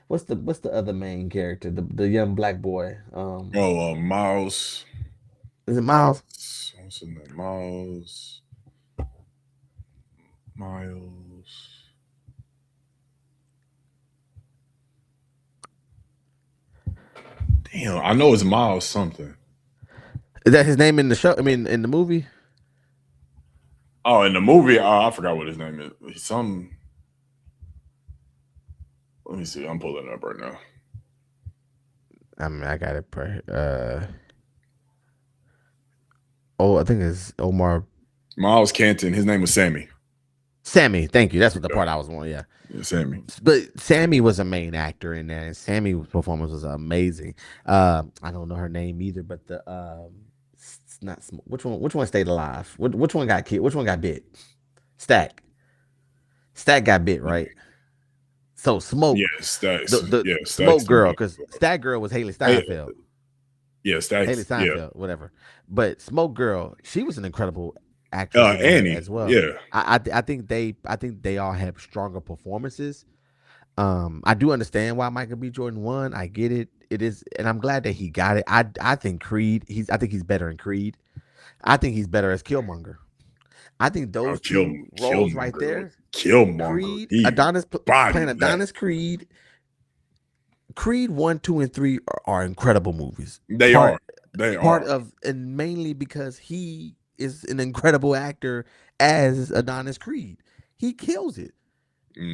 What's the other main character? The young black boy. Oh, Miles. Is it Miles? What's his name? Miles. Damn, I know it's Miles something. Is that his name in the show? I mean, in the movie. Oh, in the movie, I forgot what his name is. He's some. Let me see. I'm pulling it up right now. I mean, I got it. Oh, I think it's Omar. Miles Canton. His name was Sammy. Sammy. Thank you. That's what the Yeah, part I was on. Yeah, yeah, Sammy. but Sammy was a main actor in there, and Sammy's performance was amazing. I don't know her name either, but it's not which one. Which one stayed alive? Which one got killed? Which one got bit? Stack. Stack got bit, right? So Yeah, Smoke, Stacks. the Yeah, Smoke Stacks. girl, because Stack girl was Hey, yeah, Haley Stacks. Yeah, Steinfeld, whatever. But Smoke girl, she was an incredible actress in there Annie. as well. Yeah, I think they all have stronger performances. I do understand why Michael B. Jordan won. I get it. It is, and I'm glad that he got it. I think Creed. I think he's better in Creed. I think he's better as Killmonger. I think those two roles right Killmonger was there, Killmonger. Creed, He Adonis playing bodied that. Adonis Creed, Creed 1, 2, and 3 are incredible movies. They are. Part They part are. of and mainly because he is an incredible actor as Adonis Creed. He kills it.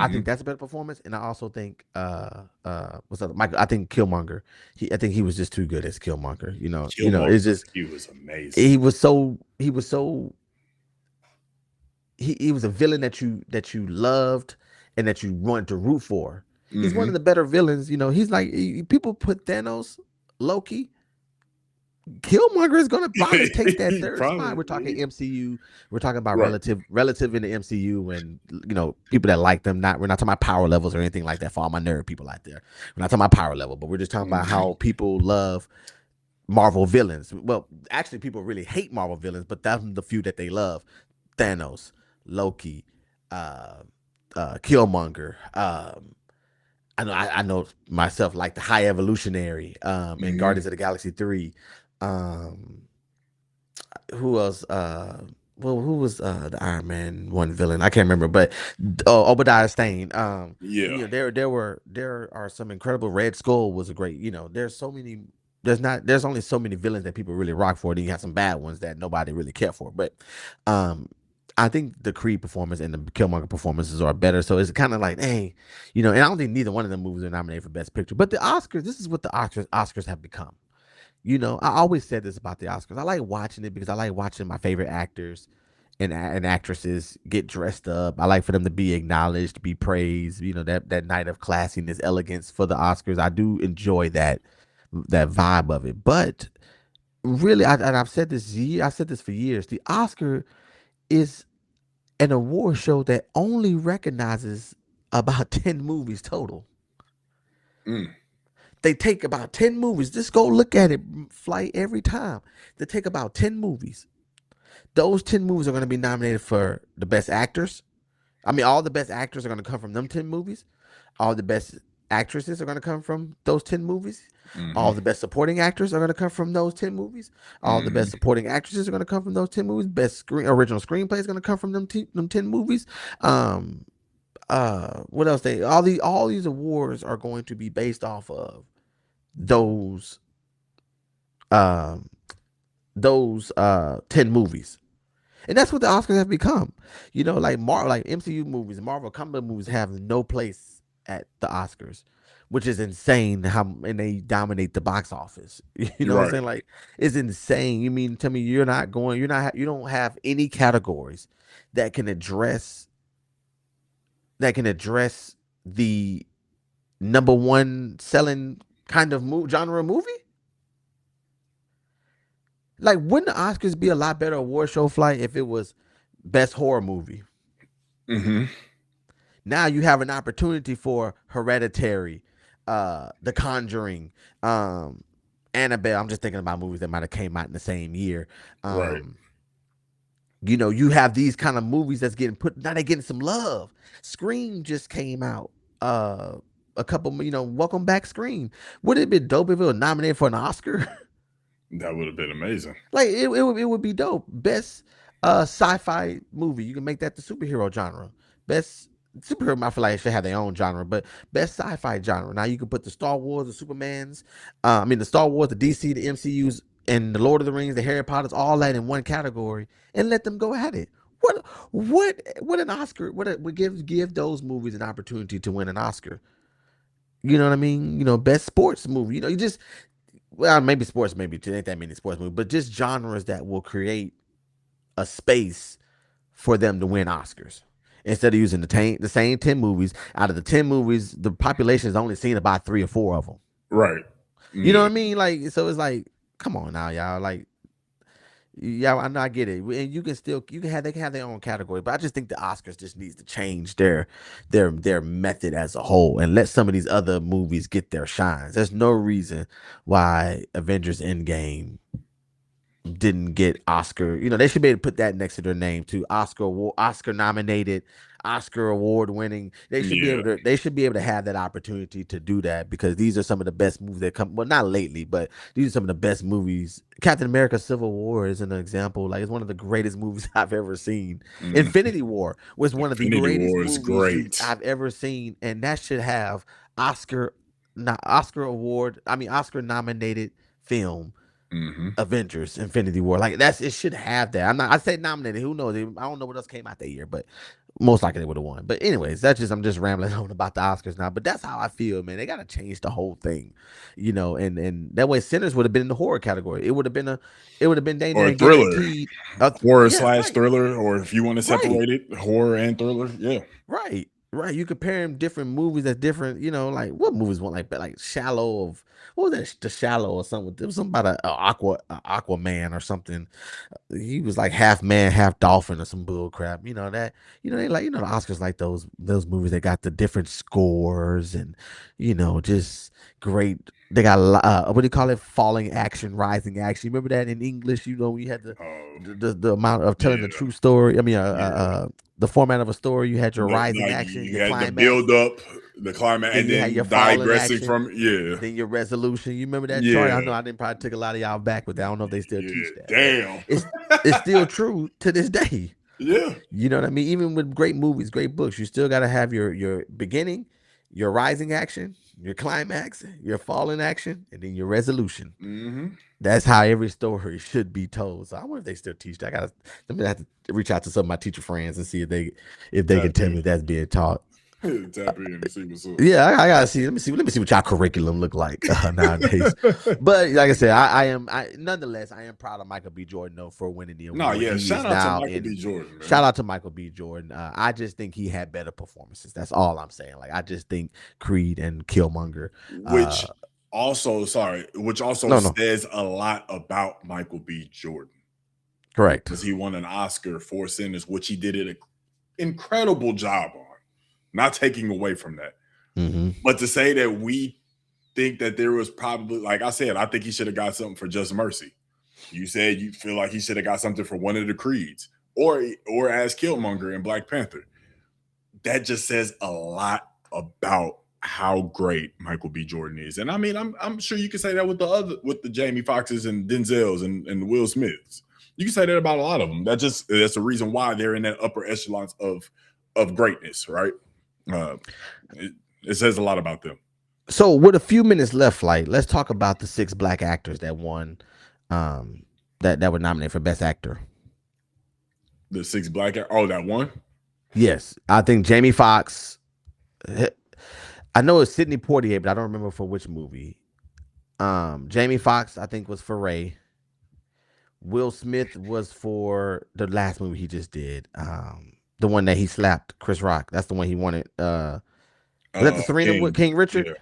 I think Hmm. that's a better performance, and I also think what's up, Michael? I think Killmonger. I think he was just too good as Killmonger. Killmonger. It's just He was amazing. he was a villain that you loved and that you wanted to root for. He's one of Hmm. the better villains. He's like people put Thanos, Loki. Killmonger is gonna probably take that third spot. We're talking Probably MCU. We're talking about right. relative in the MCU, and people that like them. We're not talking about power levels or anything like that for all my nerd people out there. We're not talking about power level, but we're just talking about Hmm. how people love Marvel villains. Well, actually, people really hate Marvel villains, but that's the few that they love: Thanos, Loki, uh, Killmonger. I know myself like the High Evolutionary, and Hmm. Guardians of the Galaxy 3. Um, who else? well, who was the Iron Man one villain? I can't remember, but Obadiah Stane. Yeah. You know, there are some incredible. Red Skull was a great. You know, there's so many. There's only so many villains that people really rock for. Then you have some bad ones that nobody really care for. But um, I think the Creed performance and the Killmonger performances are better. So it's kind of like, hey, you know, and I don't think neither one of them movies are nominated for Best Picture. But the Oscars, this is what the Oscars have become. You know, I always said this about the Oscars. I like watching it because I like watching my favorite actors and actresses get dressed up. I like for them to be acknowledged, be praised. You know, that night of classiness, elegance for the Oscars. I do enjoy that vibe of it. But really, and I've said this for years. The Oscar is an award show that only recognizes about 10 movies total. Mm. They take about 10 movies. Just go look at it, flight every time. They take about 10 movies. Those 10 movies are going to be nominated for the best actors. I mean, all the best actors are going to come from them 10 movies. All the best actresses are going to come from those 10 movies. Hmm. All the best supporting actors are going to come from those 10 movies. All the best Hmm. supporting actresses are going to come from those 10 movies. Best original screenplay is going to come from them 10 movies. Um what else they all these awards are going to be based off of those um those 10 movies. And that's what the Oscars have become. You know, like MCU movies, Marvel comic movies have no place at the Oscars, which is insane how and they dominate the box office. You know You're what I'm right. saying? Like it's insane. You mean tell me you don't have any categories that can address the number one selling kind of genre movie? Like, wouldn't the Oscars be a lot better award show flight if it was best horror movie? Hmm. Now you have an opportunity for Hereditary, The Conjuring, um, Annabelle. I'm just thinking about movies that might have came out in the same year. Right. Um, you know, you have these kind of movies that's getting put now they're getting some love. Scream just came out. A couple, you know, welcome back Scream. Would it have been dope if it was nominated for an Oscar? That would have been amazing. Like it would be dope. Best sci-fi movie. You can make that the superhero genre. Best superhero, I feel like it should have their own genre, but best sci-fi genre. Now you can put the Star Wars, the Supermans, the Star Wars, the DC, the MCU's, and the Lord of the Rings, the Harry Potters, all that in one category, and let them go at it. What an Oscar? Would give those movies an opportunity to win an Oscar? You know what I mean? You know, best sports movie. You know, you just well, maybe sports, maybe too. Ain't that many sports movies, but just genres that will create a space for them to win Oscars. Instead of using the same 10 movies, out of the 10 movies, the population has only seen about three or four of them. Right. You know Yeah. what I mean? Like, so it's like, come on now, y'all. Like, yeah, I know I get it, and you can have they can have their own category, but I just think the Oscars just needs to change their method as a whole and let some of these other movies get their shines. There's no reason why Avengers Endgame didn't get Oscar. You know, they should be able to put that next to their name too. Oscar nominated, Oscar award winning. Yeah. They should be able to have that opportunity to do that because these are some of the best movies that come well, not lately, but these are some of the best movies. Captain America Civil War is an example. Like it's one of the greatest movies I've ever seen. Hmm. Infinity War was one of the Infinity greatest War is movies great. I've ever seen, and that should have Oscar not Oscar award, Oscar nominated film Hmm. Avengers, Infinity War. Like that's it should have that. I say nominated. Who knows? I don't know what else came out that year, but most likely they would have won. But anyways, I'm just rambling on about the Oscars now. But that's how I feel, man. They gotta change the whole thing, you know. And that way, Sinners would have been in the horror category. It would have been dang Or a near thriller. guaranteed. Horror Yes, slash right, thriller, or if you want to right. separate it, horror and thriller. Yeah. Right, right. You comparing different movies that's different. You know, like what movies want like Shallow of what was that? The Shallow or something. There was something about a Aquaman or something. He was like half man, half dolphin or some bull crap. You know that. You know they like the Oscars like those movies. They got the different scores and just great. They got what do you call it? Falling action, rising action. Remember that in English? You know, we had Oh, the amount of telling the yeah. true story. Yeah. The format of a story. You had your rising Like action, you your had the climax. build up. the climax, Then and you had your then falling digressing action, from then your resolution. You remember that chart? I yeah, know I didn't probably took a lot of y'all back with that. I don't know if they still yeah. teach that, but Damn. it's it's still true to this day. Yeah. You know what I mean? Even with great movies, great books, you still got to have your beginning, your rising action, your climax, your falling action, and then your resolution. Mm-hmm. That's how every story should be told. So I wonder if they still teach that. I gotta, I'm gonna have to reach out to some of my teacher friends and see if they can Tap tell in. me if that's being taught. Tap in and see what's up. Yeah, I gotta see. Let me see what y'all curriculum look like nowadays. But like I said, I nonetheless I am proud of Michael B. Jordan though for winning the No, award. yeah. He Shout is out to now Michael B. in. Jordan, Shout man. out to Michael B. Jordan. I just think he had better performances. That's all I'm saying. Like I just think Creed and Killmonger. Uh, Which also no, no, says a lot about Michael B. Jordan correct. because he won an Oscar for Sinners, which he did an incredible job on. Not taking away from that, Mm-hmm. but to say that we think that there was probably, like I said, I think he should have got something for Just Mercy. You said you feel like he should have got something for one of the Creeds, or as Killmonger in Black Panther. That just says a lot about how great Michael B. Jordan is. And I mean, I'm sure you can say that with the Jamie Foxxes and Denzels and Will Smiths. You can say that about a lot of them. That's the reason why they're in that upper echelons of greatness, right? Uh, it says a lot about them. So with a few minutes left, like let's talk about the 6 black actors that won, that were nominated for Best Actor. The 6 black, oh, that one. Yes, I think Jamie Foxx. I know it's Sidney Poitier, but I don't remember for which movie. Jamie Foxx, I think, was for Ray. Will Smith was for the last movie he just did. The one that he slapped Chris Rock. That's the one he wanted. Was that the Serena with King, King Richard? yeah,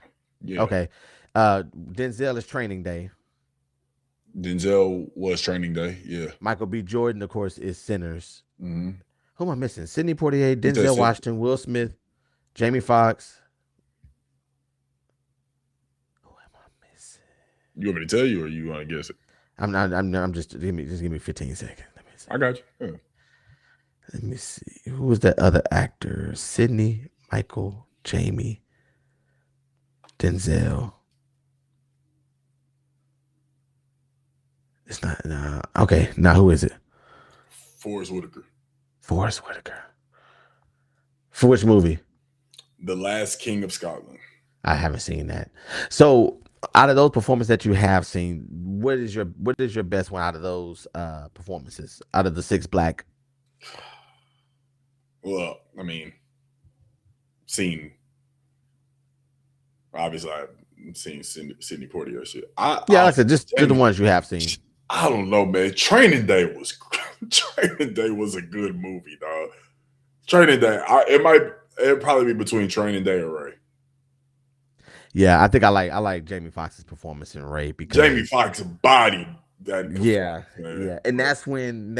yeah. Okay. Denzel is Training Day. Denzel was Training Day, yeah. Michael B. Jordan, of course, is Sinners. Mm-hmm. Who am I missing? Sidney Poitier, You Denzel Washington, Will Smith, Jamie Foxx. Who am I missing? You want me to tell you, or you want to guess it? I'm not. I'm just give me 15 seconds. Let me see. I got you. Yeah. Let me see. Who was that other actor? Sidney, Michael, Jamie, Denzel. It's not. Nah. Okay. Now who is it? Forrest Whitaker. Forrest Whitaker. For which movie? The Last King of Scotland. I haven't seen that. So, out of those performances that you have seen, what is your best one out of those performances? Out of the 6 black. Well, I mean, seen. Obviously, I've seen Sidney Poitier shit. Yeah, like I said, just the ones you have seen. I don't know, man. Training Day was a good movie, dog. Training Day. It'd probably be between Training Day and Ray. Yeah, I think I like Jamie Foxx's performance in Ray because Jamie Foxx bodied that. Yeah, yeah, and that's when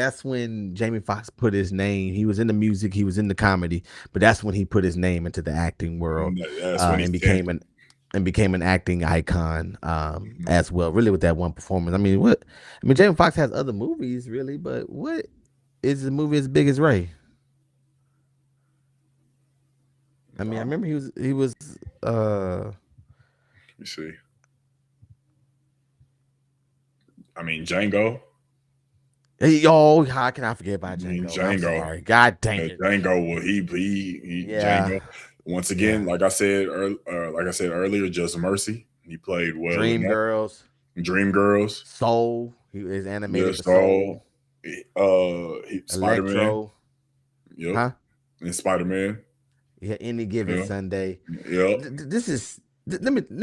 Jamie Foxx put his name. He was in the music, he was in the comedy, but that's when he put his name into the acting world, and became an acting icon as well. Really, with that one performance. I mean, Jamie Foxx has other movies, really, but what is the movie as big as Ray? I mean, I remember he was. You see. I mean, Django. How can I forget about Django? I'm sorry. God dang it. Django. Well, he Django. Once again, like I said earlier, Just Mercy. He played well. Dreamgirls. Soul. He is animated for Soul. Spider-Man. Yep. Huh? And Spider-Man. Yeah, Any Given Sunday. Yep. This is. Let me just take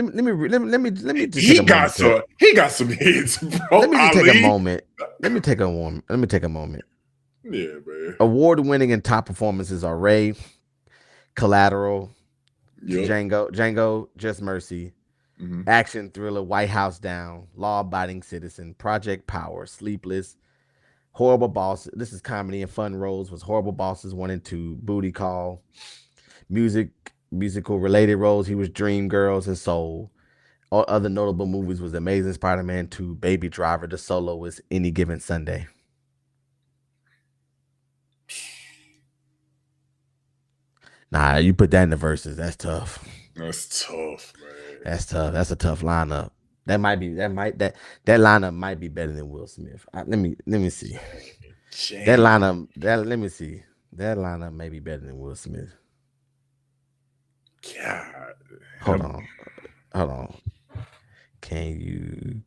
a moment. He got some hits, bro. Let me just take a moment. Let me take a moment. Yeah, man. Award-winning and top performances are Ray, Collateral, Yep. Django, Just Mercy, action thriller White House Down, Law-Abiding Citizen, Project Power, Sleepless, Horrible Boss. This is comedy and fun roles was Horrible Bosses 1 and 2, Booty Call, musical related roles. He was Dreamgirls and Soul. All other notable movies was Amazing Spider-Man 2, Baby Driver. The solo was Any Given Sunday. Nah, you put that in the verses. That's tough. That's tough, man. That's tough. That's a tough lineup. That lineup might be better than Will Smith. Let me see. That Jamie, lineup that let me see. That lineup may be better than Will Smith. God, Hold on. Hold on. Can you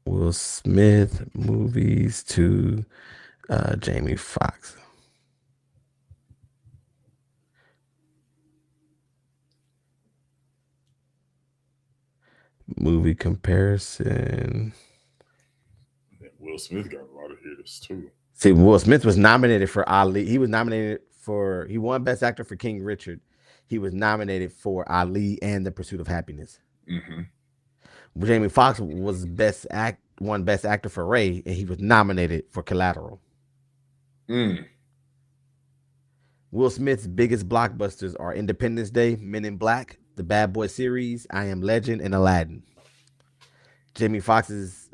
Will Smith movies to Jamie Foxx movie comparison? Will Smith got a lot of hitters too. See, Will Smith was nominated for Ali. He was nominated for he won Best Actor for King Richard. He was nominated for Ali and The Pursuit of Happiness. Hmm. Jamie Foxx was won Best Actor for Ray, and he was nominated for Collateral. Mm. Will Smith's biggest blockbusters are Independence Day, Men in Black, The Bad Boy series, I Am Legend, and Aladdin. Jamie Foxx's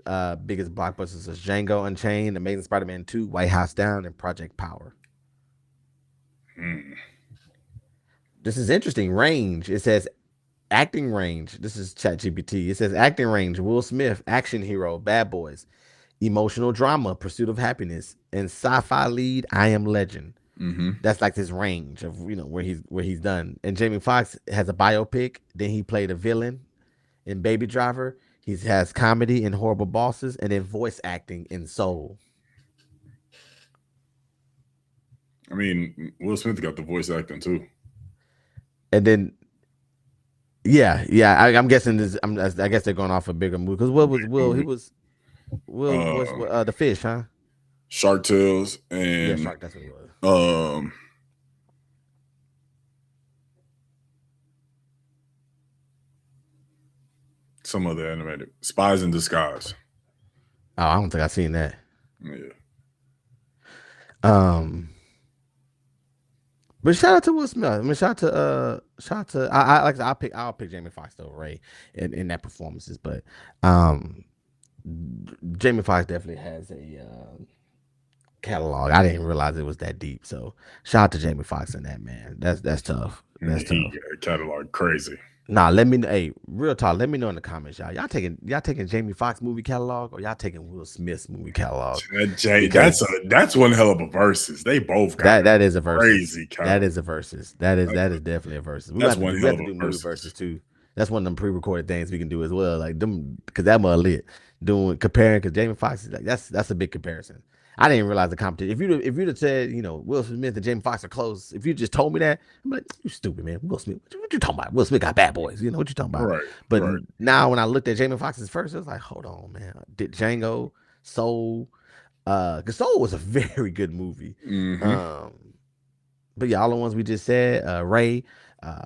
biggest blockbusters are Django Unchained, Amazing Spider-Man 2, White House Down, and Project Power. Mm. This is interesting. Range. It says acting range. This is ChatGPT. It says acting range. Will Smith, action hero, Bad Boys, emotional drama, Pursuit of Happiness, and sci-fi lead, I Am Legend. Hmm. That's like his range of where he's done. And Jamie Foxx has a biopic. Then he played a villain in Baby Driver. He has comedy in Horrible Bosses, and then voice acting in Soul. I mean, Will Smith got the voice acting too. And then yeah, I'm guessing this. I guess they're going off a bigger movie because what was Big Will? He movie. was Will Uh, was the fish, huh? Shark Tales Yeah, and Shark. That's what it was. um some other animated Spies in Disguise. Oh, I don't think I've seen that. Yeah. Um, but shout out to Will Smith. I mean, shout out to I like I said, I'll pick Jamie Foxx though, Ray, in that performances. But um, Jamie Foxx definitely has a catalog. I didn't realize it was that deep. So shout out to Jamie Foxx in that, man. That's tough. That's He tough. got catalog crazy. Nah, let me know. Hey, real talk. Let me know in the comments, y'all. Y'all taking Jamie Foxx movie catalog or y'all taking Will Smith's movie catalog? Jay, Because that's one hell of a versus. They both got that is a a versus. crazy That catalog. is a versus. That is definitely a versus. That's one We hell have of to a do movie versus. versus too. That's one of them pre-recorded things we can do as well. Like them, because that mother lit doing comparing. Because Jamie Foxx is like that's a big comparison. I didn't realize the competition. If you'd have said Will Smith and Jamie Foxx are close, if you just told me that, I'm like you stupid man. Will Smith, what you talking about? Will Smith got Bad Boys. You know what you talking about? Right, But right. now when I looked at Jamie Foxx's first, I was like, hold on man. Did Django, Soul, because Soul was a very good movie. Hmm. Um, but yeah, all the ones we just said, Ray, uh,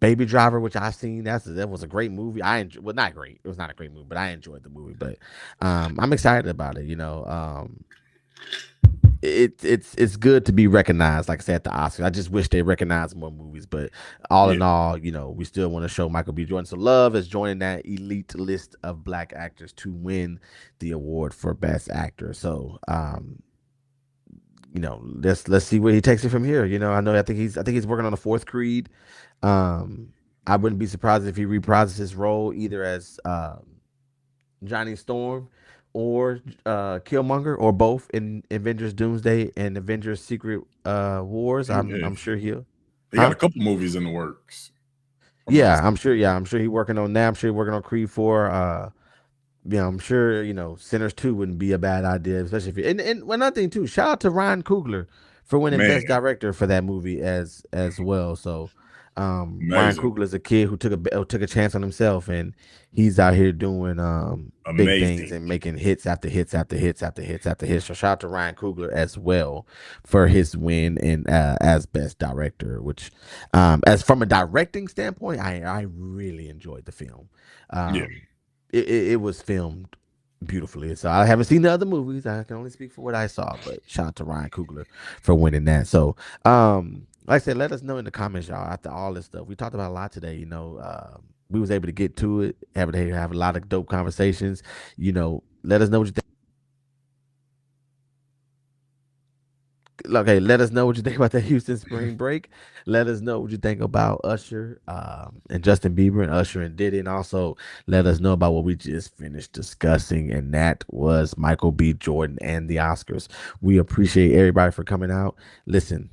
Baby Driver, which I've seen, that was a great movie. Well, not great. It was not a great movie, but I enjoyed the movie. But I'm excited about it. It's good to be recognized. Like I said, at the Oscars, I just wish they recognized more movies. But all Yeah, in all, we still want to show Michael B. Jordan some love as joining that elite list of black actors to win the award for Best Actor. So let's see where he takes it from here. I think he's working on a fourth Creed. Um, I wouldn't be surprised if he reprises his role either as Johnny Storm or Killmonger or both in Avengers Doomsday and Avengers Secret Wars. yeah. I'm sure he'll, He got huh? a couple movies in the works. If I'm not Yeah, mistaken. I'm sure he's working on that. I'm sure he's working on Creed 4. I'm sure Sinners 2 wouldn't be a bad idea, especially if and another thing too. Shout out to Ryan Coogler for winning Man, Best Director for that movie as well. So, Ryan amazing, Coogler is a kid who took a chance on himself, and he's out here doing big things amazing. and making hits after hits after hits after hits after hits. So shout out to Ryan Coogler as well for his win in as Best Director. Which, as from a directing standpoint, I really enjoyed the film. Yeah, Um, it was filmed beautifully. So I haven't seen the other movies. I can only speak for what I saw. But shout out to Ryan Coogler for winning that. So like I said, let us know in the comments, y'all. After all this stuff, we talked about a lot today. We was able to get to it, have a lot of dope conversations. Let us know what you think. Okay, let us know what you think about that Houston spring break. Let us know what you think about Usher and Justin Bieber and Usher and Diddy. And also let us know about what we just finished discussing. And that was Michael B. Jordan and the Oscars. We appreciate everybody for coming out. Listen,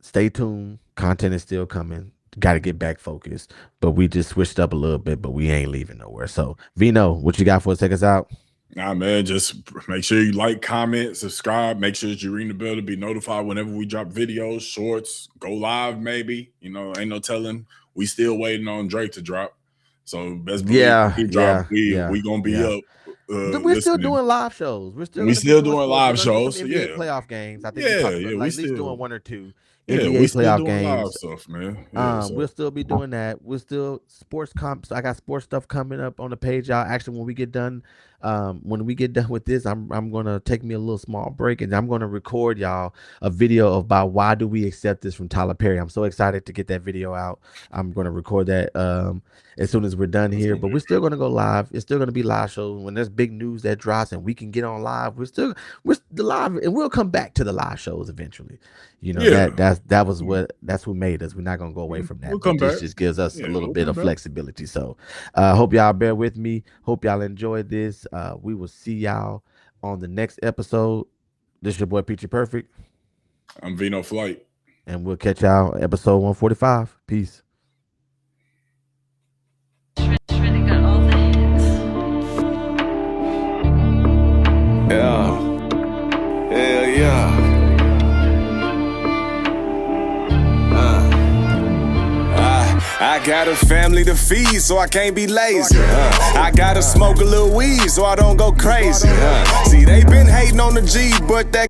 stay tuned. Content is still coming. Got to get back focused. But we just switched up a little bit, but we ain't leaving nowhere. So, Vino, what you got for us? Take us out. Nah, man, just make sure you like, comment, subscribe. Make sure that you ring the bell to be notified whenever we drop videos, shorts, go live, maybe. You know, ain't no telling. We still waiting on Drake to drop. So best believe when Yeah, he drop, yeah, yeah, we gonna be yeah. up We're still listening. doing live shows. We're still We going to be still doing doing sports. We're live going to do some shows. So NBA yeah. playoff games. I think we Yeah, talked yeah. about We like at least doing still, one or two yeah, NBA we still playoff doing live games. stuff, man. Yeah. We'll So still be doing that. We'll still sports comps. I got sports stuff coming up on the page, y'all. Actually, when we get done with this, I'm gonna take me a little small break and I'm gonna record y'all a video about why do we accept this from Tyler Perry. I'm so excited to get that video out. I'm gonna record that as soon as we're done that's here. gonna But be we're still gonna go live. It's still gonna be live shows when there's big news that drops and we can get on live. We're the live and we'll come back to the live shows eventually. You know yeah. that's what made us. We're not gonna go away from We'll that, but come this back. just gives us a Yeah, little we'll bit come of back. flexibility. So, hope y'all bear with me. Hope y'all enjoyed this. We will see y'all on the next episode. This is your boy Peachy Perfect, I'm Vino Flight. and we'll catch y'all episode 145. Peace. Really got all the hits. Yeah, hell yeah. I got a family to feed, so I can't be lazy. I gotta smoke a little weed, so I don't go crazy. See, they been hating on the G, but that